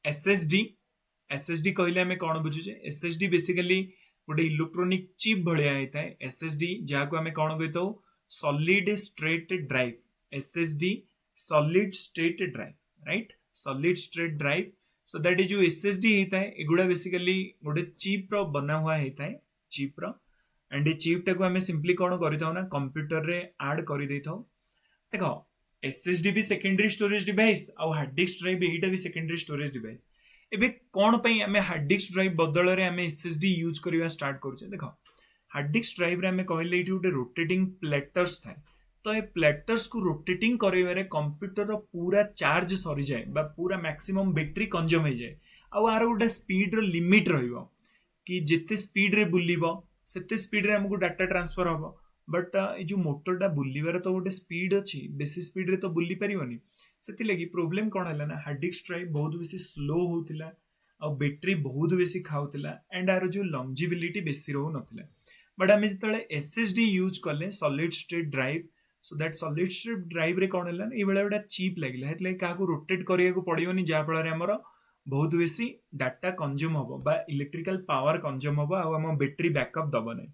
एसएसडी कहले आम कौन बुझुचे एसएसडी बेसिकली गोटे इलेक्ट्रोनिक चिप भाया होता है। एसएसडी जहाँ को आम कौन कही था solid state drive SSD solid state drive right solid state drive. So that जो एसएसडी होता है एगुड़ा बेसिकली गोटे चिप रो बना हुआ होता है चिप रो एंड ये चिप टाक आम सिंपली कौन करता ना कंप्यूटर रे ऐड कर देता देख एसएसडी भी सेकेंडरी स्टोरेज डिवाइस आ हार्ड डिस्क ड्राइव एटा भी सेकेंडरी स्टोरेज डिवाइस। एबे कौन पई आम हार्ड डिस्क ड्राइव बदल रे आम एसएसडी यूज करवा स्टार्ट करूचे देख हार्ड डिस्क ड्राइव रे आम कहले ये गोटे रोटेटिंग प्लेटर्स थाए तो ये प्लेटर्स को रोटेटिंग कर कंप्यूटर पूरा चार्ज सरी जाए बा पूरा मैक्सिमम बैटरी कंज्यूम हो जाए आर गोटे स्पीड रो लिमिट रहिबो कि जिते स्पीड रे बुलिबो सेते स्पीड रे हमको डाटा ट्रांसफर हम बट ये जो मोटरटा बुलवार तो गोटे स्पीड अच्छी बेसी स्पीड रे तो बुली पारिबनी से लगी प्रोब्लेम कौन है ना हार्ड डिस्क ड्राइव बहुत बेसी स्लो होतिला आ बैटरी बहुत बेसी खाउतिला एंड आर जो लंजिबिलिटी बेसी रहू नथिला। बट आम जो एसएसडी यूज कले solid state drive so that solid state drive रे कौन है ना ये गोटे चिप लगे है क्या रोटेट करिया पड़ोनी जहाँफल आमर बहुत बेसी डाटा कंज्यूम हम बा इलेक्ट्रिकल पावर कंज्यूम हम आम बैटरी बैकअप दब ना।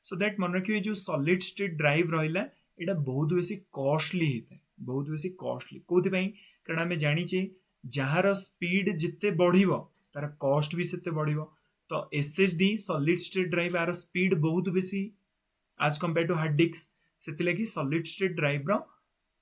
सो दैट मन रखिए जो सॉलिड स्टेट ड्राइव रहा यहाँ बहुत बेसी कॉस्टली होता है बहुत बेसी कॉस्टली कौन कारण आम जाचे जार स्पीड जिते बढ़ तार कॉस्ट भी सेते बढ़। तो एसएसडी सॉलिड स्टेट ड्राइव आर स्पीड बहुत बेसी आज कंपेयर टू हार्ड डिस्क से लगी सॉलिड स्टेट ड्राइव रो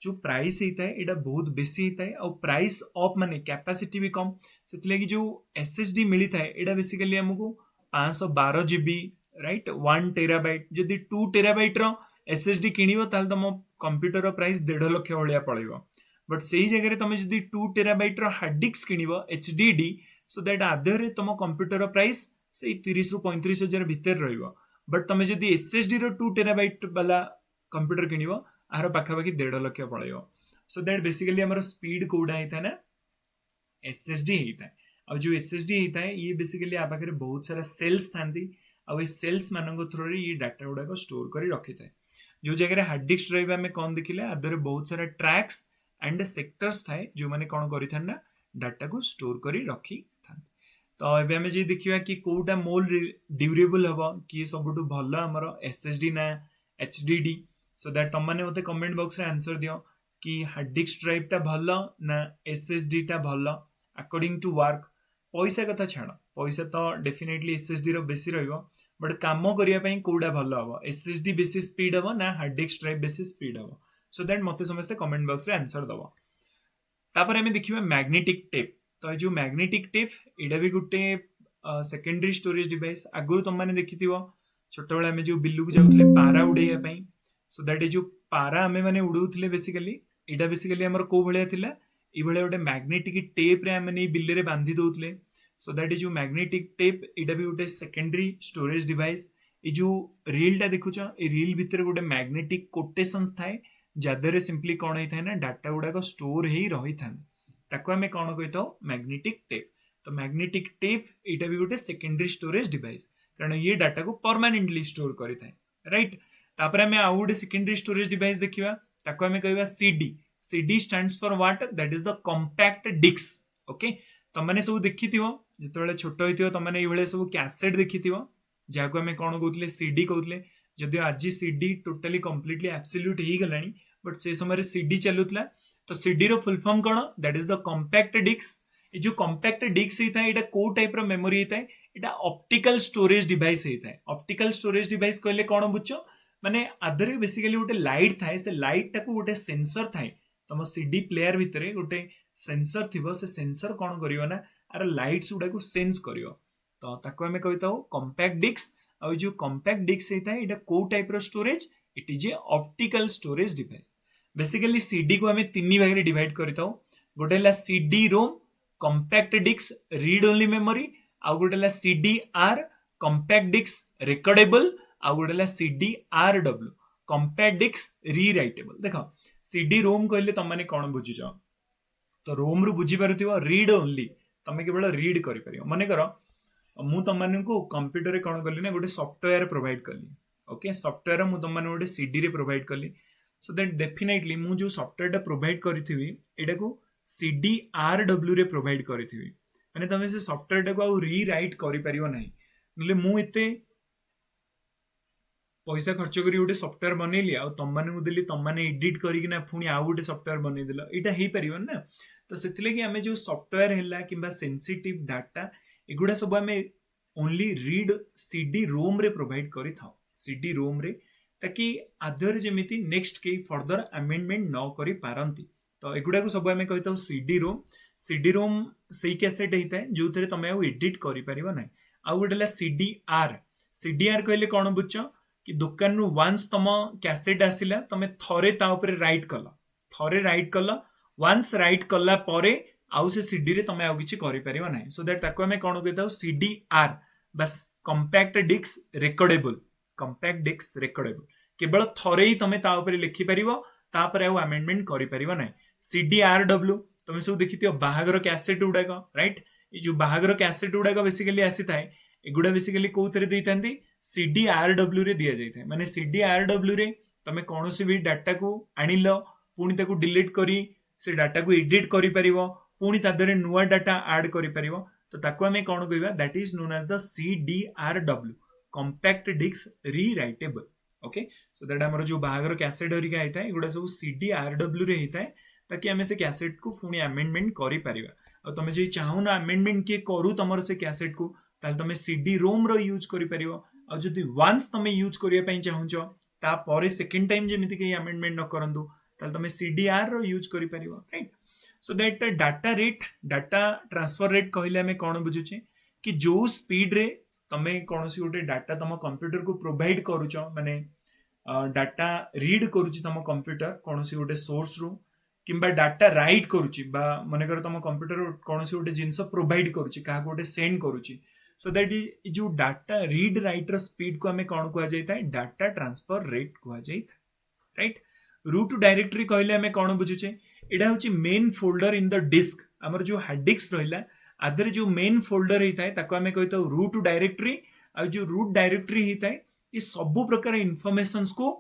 जो प्राइस होता है यहाँ बहुत बेसी होता है और प्राइस ऑफ माने कैपेसिटी भी कम से लगी जो एसएसडी मिलता है यहाँ बेसिकली आमको 512 GB राइट 1 टेराबाइट जदि 2 टेराबाइट रो एसएसडी किनिबो ताल तुम कंप्यूटर रो प्राइस 1.5 लाख भाया पड़ेगा बट से ही जगह तुम जदि 2 टेराबाइट रो हार्ड डिस्क किनिबो एचडीडी सो दैट आधे तुम कंप्यूटर रो प्राइस से 30 ରୁ 35 हजार भितर रहिबो बट तुम जदि एसएसडी रो 2 टेराबाइट वाला कंप्यूटर किनिबो आर पाखापाखि 1.5 लाख पड़ेगा। सो दैट बेसिकली हमारा स्पीड कोड़ा होता है ना एसएसडी होता है और जो एसएसडी होता है ये बेसिकली आ पाखे बहुत सारा सेल्स थांती और सेल्स मान थ्रू ये डाटा गुड़ाक स्टोर कर रखी था। जो जगह हार्ड डिस्क ड्राइव आम कौन देखिले आधर बहुत सारा ट्रैक्स एंड सेक्टर्स थाए जो माने कोन करि थान ना डाटा को स्टोर करी रखी थान। तो एबे हमें जे देखिबा कि कोटा मोर ड्यूरेबल हबो कि सबटु भलो हमर एसएसडी ना एचडीडी, सो दैट तुम माने मते कमेंट बॉक्स रे आंसर दियो कि हार्ड डिस्क ड्राइव टा भलो ना एसएसडी टा भलो अकॉर्डिंग टू वर्क। पैसा कथा छाड़, पैसा तो डेफिनेटली एसएसडी रो बेसी रहइबो, बट काम करिया पई कोडा भलो हबो, एसएसडी बेसी स्पीड हबो ना हार्ड डिस्क ड्राइव बेसी स्पीड हबो। सो दैट मते समस्त कमेंट बॉक्स रे आंसर दबो। तापर हमें देखिबा मैग्नेटिक टेप। तो जो मैग्नेटिक टेप एडा भी गुटे सेकेंडरी स्टोरेज डिवाइस। आगु तुम माने देखिथिबो छोट बेला में जो बिल्लू को जाउथले पारा उड़ैया पई, सो दैट जो पारा हमें माने उड़ौथले बेसिकली एडा बेसिकली हमर को भलिया थिला ई भलिया गोटे मैग्नेटिक टेप रे हमें बिल्ले रे बांधी दउथले। सो दैट जो मैग्नेटिक टेप एडा भी गोटे सेकेंडरी स्टोरेज डिवाइस। ए जो रील टा देखुछ ए रील भितर गोटे मैग्नेटिक कोटेशंस थाए जादरे सिंपली कोन होई थाए ना डाटा गुडा को स्टोर हेई रही थान, ताको हमें कोन कहितो मैग्नेटिक टेप। तो मैग्नेटिक टेप एटा भी गोटे सेकेंडरी स्टोरेज डिवाइस, कारण ये डाटा को परमानेंटली स्टोर करि थाए, राइट। तापर हमें आउ गोटे सेकेंडरी स्टोरेज डिवाइस देखिबा, ताको हमें कहबा CD. CD stands for what, that is the compact disc. Okay, त माने सब देखिथिबो जेतबेले छोट होइथिबो त माने इबेले सब कैसेट देखिथिबो जाको हमें कोन कहउतले सीडी कहउतले। जदि आज सीडी टोटली कंप्लीटली एब्सोल्यूट ही गलानी, बट से समय सीडी चलुतला। तो सीडी रो फुल फॉर्म कोन, that is the compact disc. ये जो कॉम्पैक्ट डिस्क होता है एटा को टाइप रो मेमोरी होता है, एटा ऑप्टिकल स्टोरेज डिवाइस होता है। ऑप्टिकल स्टोरेज डिवाइस कहले कोन बुझो, माने आदरे बेसिकली गोटे लाइट थाए, से लाइट टाको गोटे सेंसर थाए। तम सीडी प्लेयर भितरे गोटे सेंसर थिबो, से सेंसर कोन करियो ना आर लाइट्स गुडा को सेंस करियो। तो ताको हमें कहताओ कॉम्पैक्ट डिस्क। और जो कॉम्पैक्ट डिस्क होता है एटा को टाइप रो storage, it is a optical storage device. Basically CD को हमें तीन भाग रे डिवाइड करताओ। गोटे हला CD ROM, compact disc read only memory, आ गोटे हला CD R compact disc recordable, आ गोटे हला CD R W compact disc rewritable. देखो सीडी रोम कहले तुम माने कोन बुझिछ, तो रोम रु बुझी पारुथिबो रीड ओनली, तमे केवल रीड करि परियो। माने करो मु तुम मानकु कंप्यूटर रे कोन करली ना गोटे सॉफ्टवेयर प्रोवाइड करली। ओके, सॉफ्टवेयर मु तुम माने गोटे सीडी रे प्रोवाइड करली। सो दैट डेफिनेटली मु जो सॉफ्टवेयर टा प्रोवाइड करिथिबी एटा को सीडी आर डब्ल्यू रे प्रोवाइड करिथिबी। माने तमे से सॉफ्टवेयर टा को आ रीराइट करि परियो नै, नले मु एते पैसा खर्च करी गोटे सॉफ्टवेयर बनैली आ तुम माने देली, तुम माने एडिट करी ना पुनी आ गोटे सॉफ्टवेयर बनै दिलो, एटा हेई परिबन ना। तो सेतिले कि हमें जो सॉफ्टवेयर हैला किबा सेंसिटिव डाटा एगुडा सब हमें ओनली रीड सीडी रोम रे प्रोवाइड करि थाओ, सीडी रोम रे, ताकि आदर जेमिति नेक्स्ट के फर्दर अमेंडमेंट न करि पारंती। तो एगुडा को सब हमें कहताओ सीडी रोम। सीडी रोम सही कैसेट हेता है जो थरे तमे आ एडिट करि परिबो नै। आ गोटेला सीडी आर। सीडी आर कहले कोन बुझछो कि दुकान रु वंस तम कैसेट आसिला तमे थरे ता ऊपर राइट कला, थरे राइट कला, वंस राइट कला परे आउ से सीडी रे तमे आ किछि करि परिबो नै। सो दैट ताको हमें कोन कहताओ सीडी आर, बस compact disc recordable, compact disc recordable, केवल थरे ही तमे ता ऊपर लिखि परिबो, ता पर आ अमेंडमेंट करि परिबो नै। सीडी आर डब्ल्यू तमे सब देखिथियो बाहागर कैसेट उडा को, राइट। ये जो बाहागर कैसेट उडा को बेसिकली आसी थाए एगुडा बेसिकली कोथरे दैथांती सीडी आर डब्ल्यू रे दिया जाइथाय। माने सीडी आर डब्ल्यू रे तमे कोनोसी भी डाटा को आनिलो पुनी ताको डिलीट करी से डाटा को एडिट करि परिबो, पुनी तादरे नुवा डाटा ऐड करि परिबो। तो ताको हमें कोन कहबा, that is known as the CDRW compact disc rewritable. Okay, so that हमर जो बाहागर कैसेट हरिका आइता एगुडा सब CDRW रे हिताय, ताकि हमें से कैसेट को पुनी अमेंडमेंट करि परिबा। और तमे जे चाहू ना अमेंडमेंट के करू तमर से कैसेट को, ताल तमे सीडी रोम रो यूज करि परिबो। और जदि वंस तमे यूज करिया पई चाहूचो ता परे सेकंड टाइम जेमिति के अमेंडमेंट न करंदु, ताल तमे CDR रो यूज करि परिबो, right. So that data rate, data transfer rate कहले हमें कोन बुझुचे कि जो स्पीड रे तमे कोनोसी गोटे डाटा तम कंप्यूटर को प्रोवाइड करूचो, माने डाटा रीड करूची तम कंप्यूटर कोनोसी गोटे सोर्स रू, किंबा डाटा राइट करूची, बा माने कर तम कंप्यूटर कोनोसी गोटे जिंस प्रोवाइड करूची का गोटे सेंड करूची। सो दैट जो डाटा रीड राइट स्पीड को हमें कौन कह जाता है, डाटा ट्रांसफर रेट कह जाता, राइट। रूट डायरेक्टरी कहले हमें कौन बुझुचे, एडा होची main folder in the disk. हमर जो हार्ड डिस्क रहिला आदर जो मेन फोल्डर हिता है ताको हमें कहता रूट डायरेक्टरी। आ जो रूट डायरेक्टरी हिता है ये सब प्रकार इनफॉरमेशंस को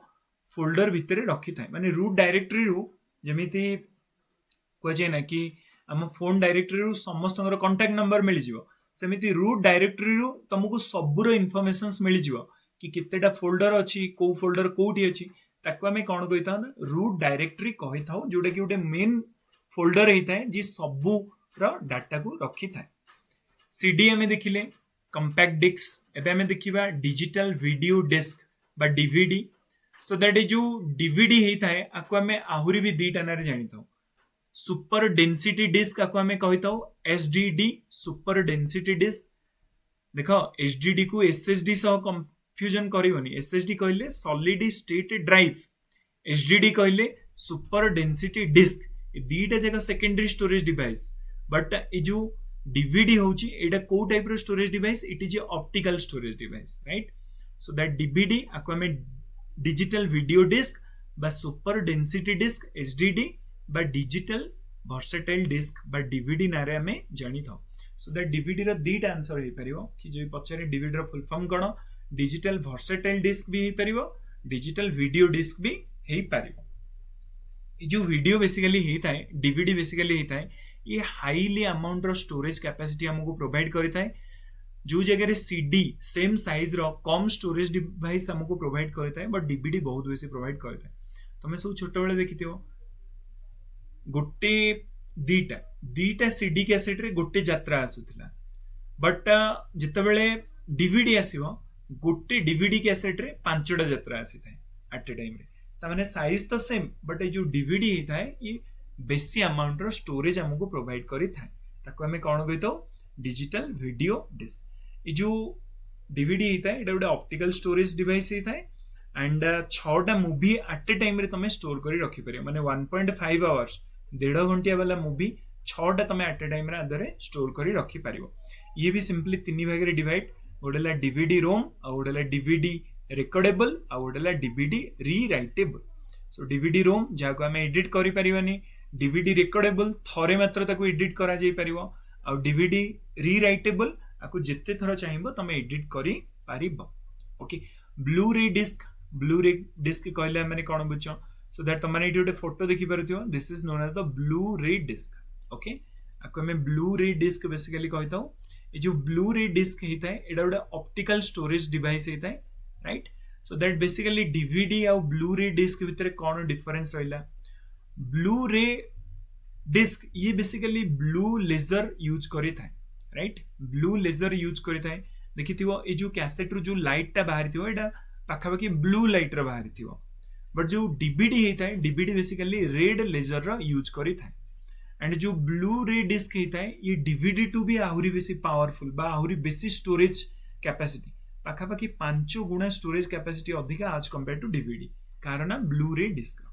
फोल्डर भितर रखी थाए। माने रूट डायरेक्टरी रू जेमिति कहुए ना कि आम फोन डायरेक्टरी समस्त कंटाक्ट नंबर मिल जाव सेमती रूट डायरेक्टरी तुमको सबूर इनफॉरमेशंस मिल जाव कि केतेटा फोल्डर अच्छी को फोल्डर कोठी अच्छी ताको आम कौन कही था रूट डायरेक्टरी कही था जोटा कि गोटे मेन फोल्डर होता है जी सबू डाटा को रखी था। सीडी आम देखिले कंपैक्ट डिस्क एबे आम देखिबा डिजिटल वीडियो डिस्क बा डीवीडी सो दैट जो डीवीडी होता है आपको आम आहुरी भी दीटा ना जानी था सुपर डेंसिटी डिस्क आपको आम कही था एसडीडी सुपर डेंसिटी डिस्क देख एचडीडी को एसएसडी सह कंफ्यूजन करबनी एसएसडी कहले सॉलिड स्टेट ड्राइव एचडीडी कहले सुपर डेंसिटी डिस्क दीटा जगह सेकेंडरी स्टोरेज डिवाइस बट ये जो डीवीडी होची एटा को टाइप रो storage device it is optical storage device right so that DVD आपको आम डिजिटल वीडियो डिस्क बा सुपर डेंसिटी डिस्क एचडीडी बा डिजिटल वर्सेटाइल डिस्क बा डीवीडी नारे आम जानी था सो दैट डीवीडी रो दीटा आंसर हो पारिबो कि जो पछरे डीवीडी रो फुल फॉर्म कोन डिजिटल वर्सेटाइल डिस्क भी हो पारिबो डिजिटल वीडियो डिस्क भी हो पारिबो जो वीडियो बेसिकली होता है डीवीडी बेसिकली होता है ये हाईली अमाउंट रो स्टोरेज कैपेसिटी हमको प्रोवाइड करता है जो जगह सीडी सेम साइज रो कम स्टोरेज डिवाइस हमको प्रोवाइड करता है बट डीवीडी बहुत बेसी प्रोवाइड करता है तुम सब छोट बेले देखिथिबो गोटे दीटा दीटा सीडी कैसेट रे गोटे यात्रा आसुथिला बट जितेबले डीवीडी आसीबो गोटे डीवीडी कैसेट रे पांचटा यात्रा आसी थाए एट ए टाइम रे तामाने साइज तो सेम बट जो डीवीडी होता है ये बेसी अमाउंट रो स्टोरेज हमको प्रोवाइड करी थाए ताको हमें कौन कहतो डिजिटल वीडियो डिस्क ये जो डीवीडी होता है एटा गोटे ऑप्टिकल स्टोरेज डिवाइस होता है एंड 6टा मूवी एट ए टाइम रे तमे स्टोर करी रखी परियो माने 1.5 आवर्स 1.5 घंटिया वाला मूवी 6टा तमे एट ए टाइम रे आदरे स्टोर करी रखी परियो ये भी सिंपली 3 भाग रे डिवाइड गोटेला डीवीडी रोम आ गोटेला डीवीडी रिकॉर्डेबल आ गोटेला डीवीडी रीराइटेबल सो डीवीडी रोम जाको आमे एडिट करि परिबानी डीवीडी रिकॉर्डेबल थरे मात्र ताको एडिट करा जाई परिबो आ डीवीडी रीराइटेबल आको जेते थरा चाहिबो तमे एडिट करि परिबो ओके ब्लू रे डिस्क कहले माने कोन बुझो सो दैट तमने एटी गोटे फोटो देखि पारुथियो this is known as the Blu ray disc okay आको हमें ब्लू रे डिस्क बेसिकली कहता हूँ ये जो ब्लू रे डिस्क होता है एटा गोटे ऑप्टिकल स्टोरेज डिवाइस होता है right so that basically DVD आ ब्लू रे डिस्क भितर कौन डिफरेंस रहा ब्लू रे डिस्क ये बेसिकली ब्लू लेजर यूज करी था राइट ब्लू लेजर यूज करी था देखि ये जो कैसेट रू जो लाइट टा बाहरी थी एटा पाखापाखि ब्लू लाइट रो बाहरी थी बट जो डीवीडी होता है डीवीडी बेसिकली रेड लेजर रो यूज करी था एंड जो ब्लू रे डिस्क होता है ये डीवीडी टू भी आहुरी बेसी पावरफुल बा आहुरी बेसी स्टोरेज कैपेसिटी पाखापाखि 5 गुणा स्टोरेज कैपेसिटी अधिका आज कंपेयर टू डीवीडी कारण blue ray disc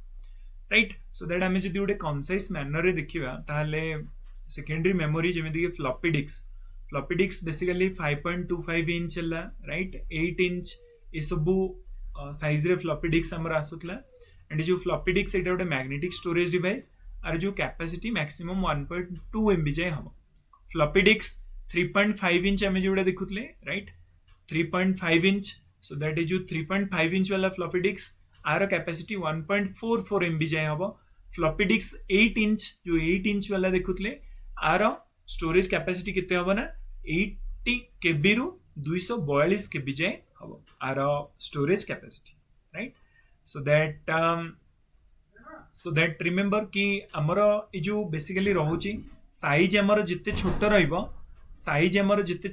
right so that आम जो गोटे कनसाइज मैनर रे देखिबा ताले सेकेंडरी मेमोरी जेमिति कि फ्लॉपी डिस्क बेसिकली 5.25 इंच है राइट 8 इंच ये सब साइज रे फ्लॉपी डिस्क हमर आसुतला एंड जो फ्लॉपी डिस्क एटा गोटे मैग्नेटिक स्टोरेज डिवाइस आर जो कैपेसिटी मैक्सिमम 1.2 MB जाए हम फ्लॉपी डिस्क 3.5 इंच आम जो देखुले right 3.5 inch so that is जो 3.5 इंच वाला फ्लॉपी डिस्क आर कैपेसिटी 1.44 MB जाए हम फ्लॉपी डिस्क 8 इंच जो 8 इंच वाला देखुले आर स्टोरेज कैपेसिटी केते हम ना 80 KB रु 242 KB जाए हम आर storage capacity right so that remember कि आमर ये जो बेसिकली रोचे साइज आमर जिते छोट रहिबो साइज आमर जिते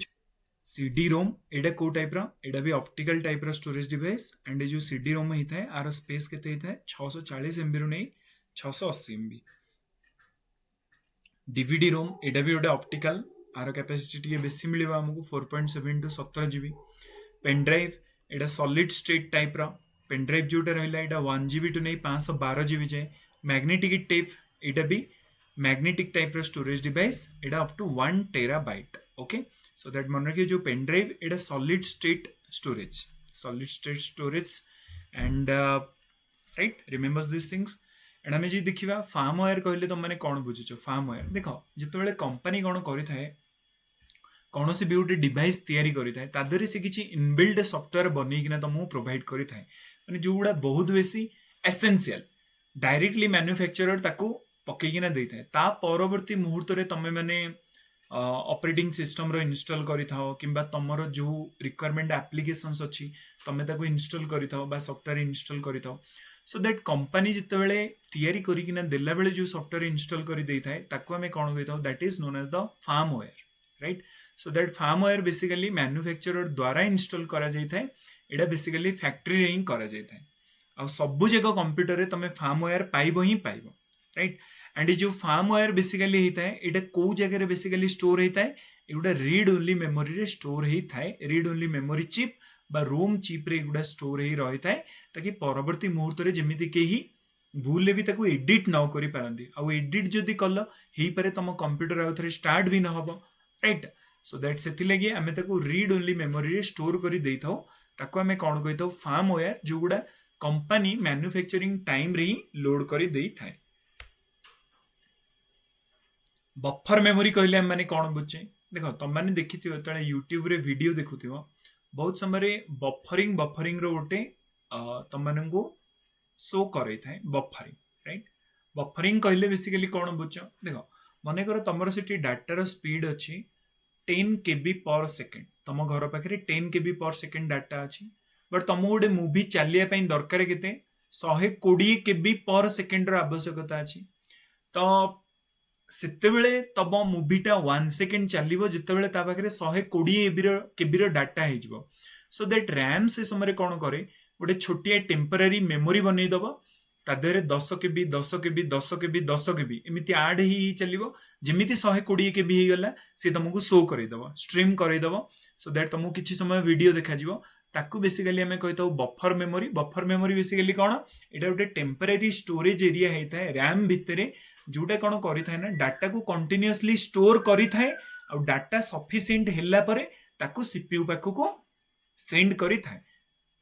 सीडी रोम एटा को टाइप रो एटा भी ऑप्टिकल टाइप रो स्टोरेज डिवाइस एंड जो सीडी रोम होता है आर स्पेस केते होता है 640 MB रु नहीं 680 MB डीवीडी रोम एटा भी गोटे ऑप्टिकल आर कैपेसिटी टिके बेसी मिलिबो हमको 4.7 टू 17 GB पेन ड्राइव एटा सॉलिड स्टेट टाइप रो पेन ड्राइव जोटा रहिला एटा 1 GB टू नहीं 512 GB जाए मैग्नेटिक टेप एटा भी मैग्नेटिक टाइप रो स्टोरेज डिवाइस एटा up to 1 TB okay so that मन रखिए जो पेन ड्राइव एटा solid state storage and right remembers this things and आम जी देखा फार्मवेयर कहले तुम मैंने कौन बुझुच फार्मवेयर देख जिते कंपनी कौन करें कौन भी गोटे डिवाइस तैयारी करें तादरे से किसी इनबिल्ड सॉफ्टवेयर बनईकिना तुमको प्रोवाइड करें जो गुड़ा बहुत बेसी एसेंशियल डायरेक्टली मैन्युफैक्चरर ताको पकईकिना दे था ता परवर्ती मुहूर्त रे तमे माने ऑपरेटिंग सिस्टम रो इंस्टॉल करिथाओ किंबा तमरो जो रिक्वायरमेंट एप्लीकेशंस अछि तमे ताको इंस्टॉल करिथाओ बा सॉफ्टवेयर इंस्टॉल करिथाओ सो दैट कंपनी जिते बेले तैयारी करिकिना देला बेले जो सॉफ्टवेयर इंस्टॉल करि देई थाए ताको हमें कोन कहिथाओ that is known as the firmware right so that firmware basically manufacturer द्वारा इंस्टॉल करा जाई थाए एटा बेसिकली फैक्ट्री रे ही करा जाई थाए आ सबु जगह कंप्यूटर रे तमे फार्मवेयर पाइबो ही पाइबो राइट एंड जो फार्मवेयर बेसिकली होता है ये कौ जगह बेसिकली स्टोर होता है एगुड़ा रीड ओनली मेमोरी रे स्टोर होता है रीड ओनली मेमोरी चिप बा रोम चिप रे एगुड़ा स्टोर हो रही है ताकि परवर्ती मुहूर्त रे जेमिति केही भूल भी ताको एडिट न करि पारंती आ एडिट जदि कल हेई पारे तम कंप्यूटर आउ थरे स्टार्ट भी न हबो राइट सो दैट सेति लगी हमें ताको रीड ओनली मेमोरी रे स्टोर करि देई थाओ ताको हमें कोन कहि थाओ फार्मवेयर जोगुड़ा कंपनी मैन्युफैक्चरिंग टाइम रे ही लोड करि देई थाए बफर मेमोरी कहले हम माने कौन बुझे देखो तुम मैंने देखी जो यूट्यूब रे वीडियो देखु बहुत समय बफरिंग रो गोटे तुम मान को शो करे था बफरिंग राइट बफरिंग कहले बेसिकली कौन बुझ देखो मन कर तुम से डाटार स्पीड अच्छी 10 KB पर सेकेंड तुम घर पाखे 10 KB पर सेकेंड डाटा अच्छी बट तुम गोटे मूवी चलिया दरकार के 120 KB पर सेकेंड आवश्यकता अच्छी तो सेतेबेले तब मूवीटा 1 सेकेंड चलिबो जेतेबेले ता पाखरे 120 KB रो डाटा हे जिवो सो दैट रैम से समय कोन करे गोटे छोटिया टेम्पररी मेमोरी बनै दबो ता देरे 10 KB 10 KB 10 KB 10 KB एमिति ऐड ही चलिबो जेमिति 120 KB हे गला से तुमको शो करै दबो स्ट्रीम करै दबो सो दैट तुमको किछि समय वीडियो देखा जिवो ताकू बेसिकली हमें कहता बफर मेमोरी बेसिकली कौन एटा गोटे टेम्पररी स्टोरेज एरिया होता है रैम भितर जोटा कौन करें ना डाटा को कंटिन्यूअसली स्टोर करें आ डाटा सफिशिएंट हैला परे ताकू सीपीयू पाखक सेंड करें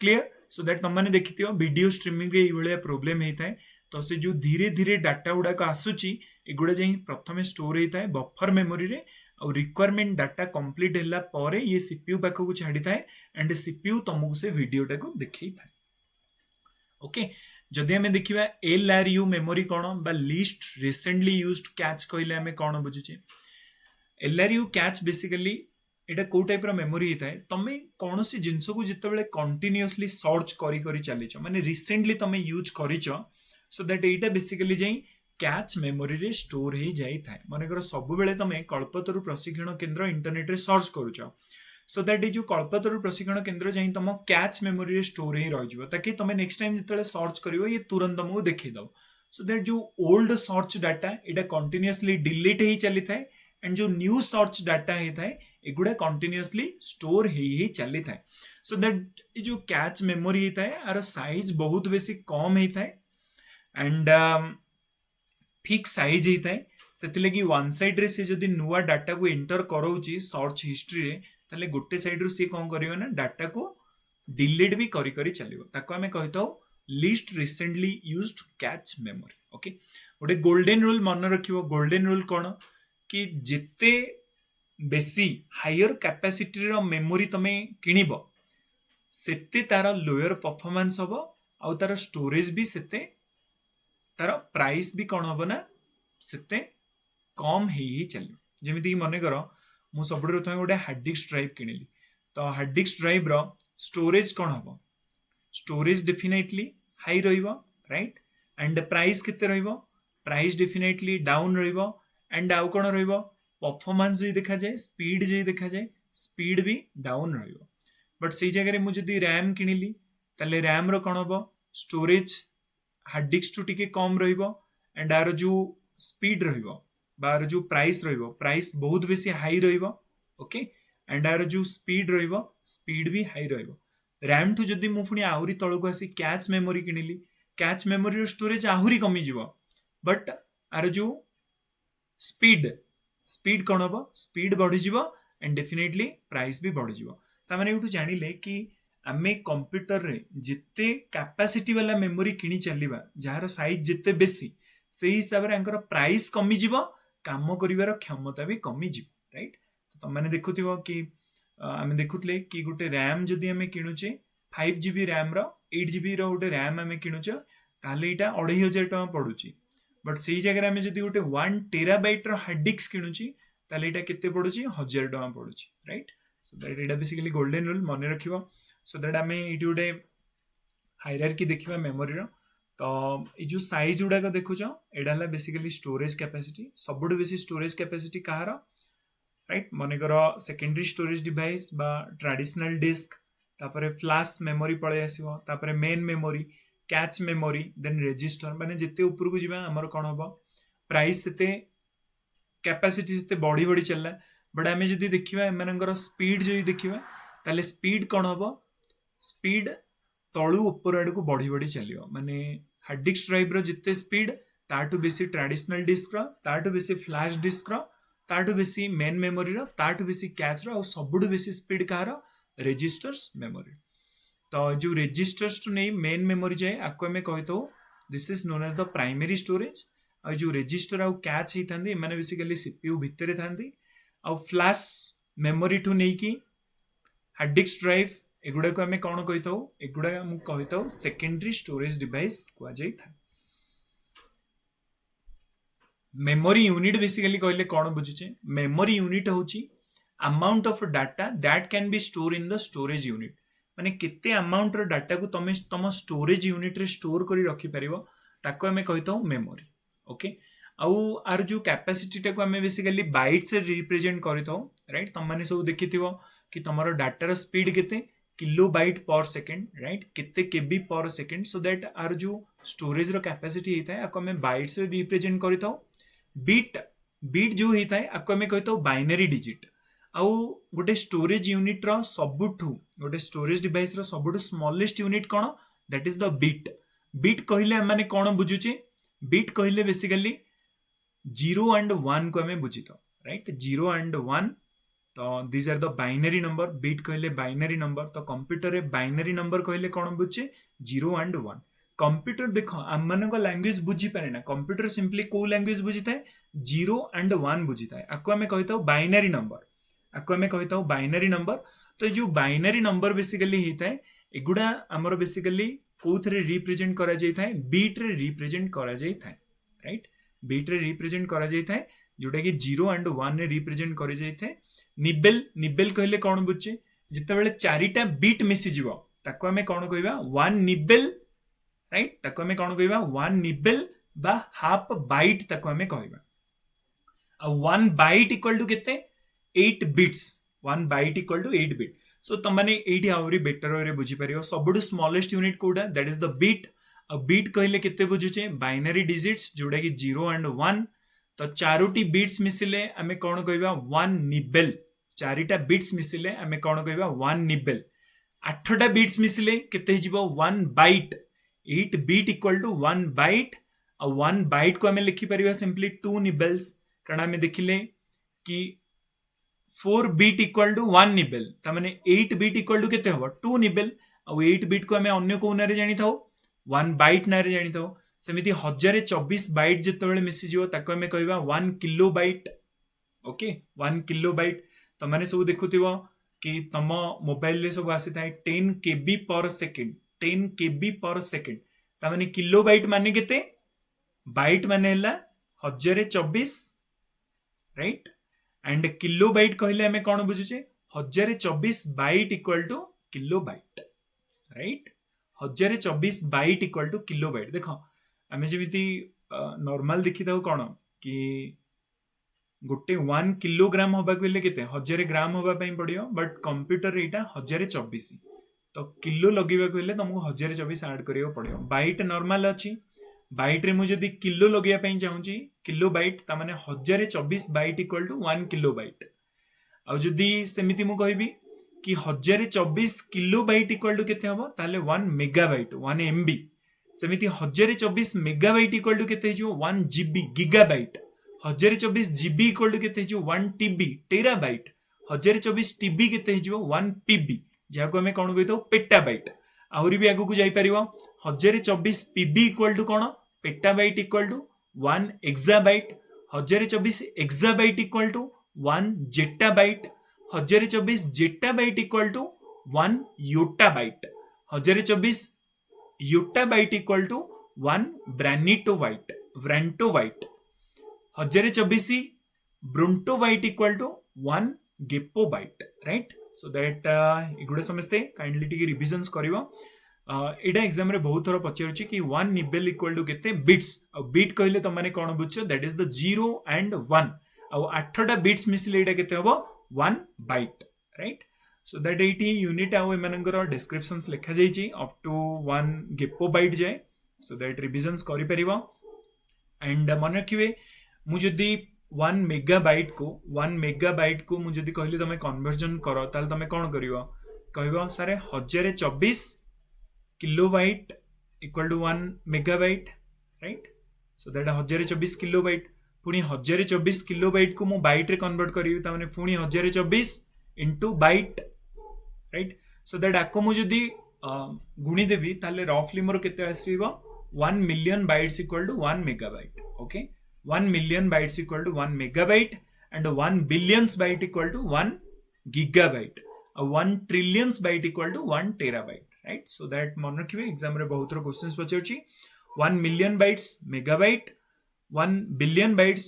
क्लियर सो दैट तुम मैंने देखी वीडियो स्ट्रीमिंग रे ये प्रोब्लेम होता है तो से जो धीरे धीरे डाटा गुड़ाक आसूची एगुड़ा जाई प्रथम स्टोर होता है बफर मेमोरी रे और रिक्वायरमेंट डाटा कंप्लीट हैला परे ये सीपीयू पाखक छाड़ी थाए एंड सीपीयू तुमको से वीडियोटा को देखई थाए ओके जदि हमें देखिबा LRU मेमोरी कौन बा लिस्ट रिसेंटली यूज्ड कैच कहले हमें कौन बुझुचे LRU कैच बेसिकली एटा को टाइप रो मेमोरी होता है तमे कौन सी जिंस को जितेबेले कंटिन्यूअसली सर्च करी करी चलीछ माने रिसेंटली तमे use करिछ so that Etah basically जाई कैच मेमोरी रे स्टोर हो जाई थाए मानेकर सब बेले तमे कल्पतरु प्रशिक्षण केंद्र इंटरनेट रे सर्च करूछ सो दैट जो कल्पतरु प्रशिक्षण केंद्र जाई तम कैच मेमोरी रे स्टोर ही रह जिवो ताकि तमे नेक्स्ट टाइम जितले सर्च करिवो ये तुरंत तुमको देखै दव सो दैट जो ओल्ड सर्च डाटा एटा कंटिन्यूअसली डिलीट ही चली थाए एंड जो न्यू सर्च डाटा ही थाए एगुडा कंटिन्यूअसली स्टोर ही चली थाए सो दैट जो कैच मेमोरी होता है आर साइज बहुत बेसी कम होता है एंड फिक्स साइज होता है से लगी वन साइड रे से जदी नुआ डाटा को एंटर करोची सर्च हिस्ट्री रे ताले गोटे साइड रो से कोन करियो ना डाटा को डिलीट भी करी करी चलिबो ताको हमें कहतो least recently used cache memory okay गोटे गोल्डन रूल मन रखिबो गोल्डन रूल कोन कि जिते बेसी हायर कैपेसिटी रो मेमोरी तमे किनिबो सेते तार लोअर परफॉर्मेंस हबो आ तार स्टोरेज भी सेते तार प्राइस भी कौन हम ना सेते कम ही चलो जमीती मन कर मु सब प्रथम गोटे हार्ड डिस्क ड्राइव किनिली तो हार्ड डिस्क ड्राइव रो स्टोरेज कौन हम स्टोरेज डेफिनेटली हाई रहिबो राइट एंड प्राइस केते रहिबो प्राइस डेफिनेटली डाउन रहिबो एंड आउ कौन रहिबो परफॉर्मेंस जो देखा जाए स्पीड जो देखा जाए स्पीड भी डाउन रहिबो बट से जगह मुझे जदि रैम किनिली ताले रैम रो कौन हम स्टोरेज हार्ड डिस्क टू टिके कम रहिबो एंड आर जो स्पीड रहिबो बार जो प्राइस रहिबो प्राइस बहुत बेसी हाई रहिबो ओके एंड आर जो स्पीड रहिबो स्पीड भी हाई रहिबो रैम टू जदि मु पुनी आहुरी तळको आसी कैच मेमोरी किनिली कैच मेमोरी रो स्टोरेज आहुरी कमी जिवो बट आर जो स्पीड कौन हम स्पीड बढ़ी जिवो एंड डेफिनेटली प्राइस भी बढ़ी जिवो ता माने एठू जानिले कि आमे कंप्यूटर रे जिते कैपेसिटी वाला मेमोरी किनी चलिबा जार साइज जिते बेसी से हिसाब रे अंकर प्राइस कमी जिवो काम करिवार क्षमता भी कमी जिवो राइट तो तुम माने देखुथिबो कि आमे देखुतले कि गोटे रैम जदि आमे किनुचे 5GB रैम रो 8GB रो गोटे रैम आमे किनुचे ताले एटा 2500 टका पडुची बट से जगह आम जब गोटे 1 टेराबाइट हार्ड डिस्क किणुची ताले एटा केते पड़ुची 1000 टका पड़ुची right so that Etah basically golden rule मन रखिबो सो दैट आम ये गोटे हायरार्की देखिबा मेमोरी रो तो ये जो साइज गुड़ाक देखुच एटा बेसिकली स्टोरेज कैपेसिटी सबुठ बेसी स्टोरेज कैपेसिटी कहार राइट मनकर सेकेंडरी स्टोरेज डिवाइस बा ट्रेडिशनल डिस्क तापर फ्लैश मेमोरी पळे आसीबो तापर main memory cache memory then register माने जिते ऊपर को जीवा हमर कोन हबो प्राइस सेते कैपेसिटी सेते बढ़ी बढ़ी चलला बट आमे जदी देखिबा एमनकर स्पीड जदी देखिबा ताले स्पीड कोन हबो स्पीड तळु ऊपर आड़ को बढ़ी बढ़ी चलियो माने हार्ड डिस्क ड्राइव रो जिते स्पीड ताटू बेसी ट्रेडिशनल डिस्क रो ताटू बेसी फ्लैश डिस्क रो ताटू बेसी मेन मेमोरी रो ताटू बेसी कैच रो और सबुठ बेसी स्पीड कहार रजिस्टर्स मेमोरी तो जो रजिस्टर्स टू नहीं मेन मेमोरी जाए आपको हमें कही तो this is known as the primary storage और जो रजिस्टर आउ कैच होता है मैंने बेसिकली सीपीयू भितर था आउ फ्लैश मेमोरी टू नहीं कि हार्ड डिस्क ड्राइव एगुड़ा को आम कौन कही था एगुड़ा कही था सेकेंडरी स्टोरेज डिवाइस कहुई मेमोरी यूनिट बेसिकली कहले कौन बुझे मेमोरी यूनिट होची amount of data that can be store in the storage unit माने केते अमाउंट रो डाटा को तमे तम स्टोरेज यूनिट रे स्टोर करी रखि परिबो ताको हमें कहितो मेमोरी ओके आउ आर जो कैपेसिटी टा को हमें बेसिकली बाइट से रिप्रेजेंट करितो राइट तम माने सब देखिथिबो कि तमरो डाटा रो स्पीड केते किलोबाइट पर सेकंड राइट केते केबी पर सेकंड सो दैट आर जो स्टोरेज रो कैपेसिटी हेता है आको हमें बाइट से रिप्रेजेंट करितो बीट जो हेता है आको हमें कहितो बाइनरी डिजिट आउ गोटे स्टोरेज यूनिट रो सबुठू गोटे स्टोरेज डिवाइस रो सबुठू स्मॉलेस्ट यूनिट कोन दैट इज द बीट कहले माने कोन बुझुचे बीट कहले बेसिकली 0 and 1 को हमें बुझितो राइट 0 and 1 तो this are the binary number bit कहले बाइनरी नंबर तो कंप्यूटर रे बाइनरी नंबर कहले कोन बुझे 0 and 1 कंप्यूटर देखो हम मन को लैंग्वेज बुझी पारे ना कंप्यूटर सिंपली को लैंग्वेज बुझिता है 0 and 1 बुझिता है आको हमें कहितो बाइनरी नंबर आपको हमें कहता हूँ बाइनरी नंबर तो जो बाइनरी नंबर बेसिकली होता है एगुड़ा आमर बेसिकली कोथरे रिप्रेजेंट करा जाय थाए बीट रे रिप्रेजेंट करा जाय थाए राइट बीट रे रिप्रेजेंट करा जाय थाए जोटा कि 0 and 1 रे रिप्रेजेंट करा जाय थाए निबेल कहले कोन बुझे जिते बेले चारिटा बीट मिसी जीवो ताको हमें कोन कहबा 1 निबेल राइट ताको हमें कोन कहबा 1 निबेल बा हाफ बाइट ताको हमें कहबा आ 1 बाइट इक्वल टू केते 8 bits 1 byte equal to 8 bit so तुम मैंने एटी आहरी बेटर वे बुझी पार सबुठ स्मॉलेस्ट यूनिट कोडा दैट इज द बीट आ बीट कहले केते बुझुचे बाइनरी डिजिट्स जोड़ा कि 0 and 1 तो चारोटी बिट्स मिसिले आमे कोन कहबा 1 निबेल चारिटा बिट्स मिसिले आमे कोन कहबा 1 निबेल 8टा बिट्स मिसिले केते हिजिबो 1 byte 8 bit equal to 1 byte आ 1 बाइट को आमे लिखि परिबा सिंपली 2 निबेल्स कारण आमे देखिले कि 4 बीट इक्वल टू 1 निबेल तामाने 8 बीट इक्वल टू केते हबो 2 निबेल आ 8 बीट को हमें अन्य को नारे जानि थाओ 1 बाइट नारे जानि थाओ सेमिति 1024 बाइट जते बेले मिसि जिवो ताको हमें कहबा 1 किलोबाइट ओके 1 किलोबाइट तमाने सब देखुथिबो कि तम मोबाइल ले सब आसी थाए 10 केबी पर सेकंड 10 केबी पर सेकंड तामाने किलोबाइट माने केते बाइट माने हला 1024 राइट एंड किलोबाइट कहले हमें कौन बुझुचे 1024 byte equal to kilobyte right 1024 byte equal to kilobyte देखो आमे जेमिति नॉर्मल देखि थाउ कोन कि गोटे 1 किलोग्राम होबा कहले केते 1000 ग्राम होबा पई पड़ियो बट कंप्यूटर एटा 1024 तो किलो लगेबा कहले तुमको 1024 ऐड करियो पड़ियो बाइट नॉर्मल अछि बाइट रे मुझे यदि किलो लगे पे चाहूँगी किलो बाइट तामाने 1024 byte equal to 1 kilobyte आ जदि सेमिति मु कहबी कि 1024 किलो बाइट इक्वल टू केते हबो ताले 1 मेगाबाइट 1 एमबी सेमिति 1024 मेगाबाइट इक्वल टू केते हिजो 1 GB gigabyte 1024 GB equal to केते हिजो 1 टीबी टेराबाइट 1024 टीबी केते हिजो 1 पीबी जाको हमें कोन कहितो पेटाबाइट आहुरी भी आगु को जाई परिबो 1024 पीबी इक्वल टू कोन petabyte equal to 1 exabyte 1024 exabyte equal to 1 zettabyte 1024 zettabyte equal to 1 yottabyte 1024 yottabyte equal to 1 brontobyte brontobyte 1024 brontobyte equal to 1 geopbyte right so that एगुड़ा समस्ते काइंडली टिके रिविजन्स करिवो एटा एग्जाम रे बहुत थोड़ा पचारुछि कि 1 निबेल इक्वल टू केते बिट्स आ बिट कहले त माने कोन बुझछो दैट इज द 0 एंड 1 आ 8टा बिट्स मिसले एटा केते हबो 1 बाइट राइट सो दैट एटी यूनिट आ एमानकर डिस्क्रिप्शंस लिखा जाइछि अप टू 1 गेपोबाइट जाय सो दैट रिविजन्स करि परिबो एंड मन रखिबे मु जदी 1 मेगाबाइट को मु जदी कहली तमे कन्वर्जन करो ताल तमे कोन करिवो कहबो सारे 1024 kilobyte equal to 1 megabyte right so that 1024 kilobyte पुनी 1024 किलोबाइट को मु बाइट रे कन्वर्ट करिवि ता माने पुनी 1024 into byte right so that आको मु जदी गुणी देबी ताले रफली मोर केते आसीबो 1 million bytes equal to 1 megabyte okay 1 million bytes equal to 1 megabyte and 1 billions byte equal to 1 gigabyte. 1 trillions byte equal to 1 terabyte. Right? So that मन रखिए एग्जाम रे बहुत रो questions पचाउची 1 million bytes megabyte 1 billion bytes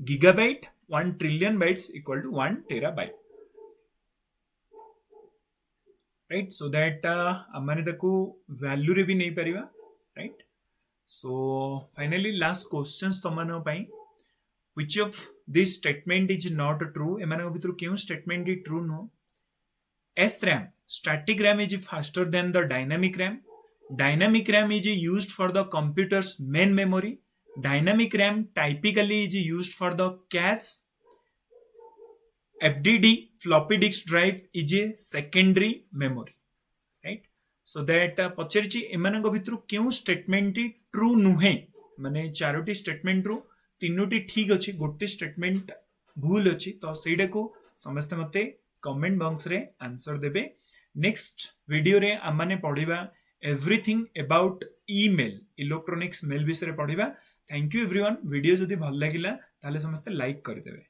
gigabyte 1 trillion bytes equal to 1 terabyte. Right? So that हमने ताको वैल्यू रे भी नहीं परिवा right? So finally last questions तमनो pi which of this statement is not true एमानक भितर केउ statement is true no SRAM static RAM is faster than the dynamic RAM is used for the computer's main memory dynamic RAM typically is used for the cache FDD floppy disk drive is a secondary memory right so that पचारिछि एमानक भितर केउ स्टेटमेंट ट्रू नुहे माने चारोटी स्टेटमेंट रु तीनोटी ठीक अछि गोटे स्टेटमेंट भूल अछि तो सेडा को समस्त मते कमेंट बॉक्स रे आंसर देबे नेक्स्ट वीडियो रे आमाने पढिबा everything about email electronics mail विषय रे पढिबा थैंक यू एवरीवन वीडियो जदी भल लागिला ताले समस्त लाइक कर देबे।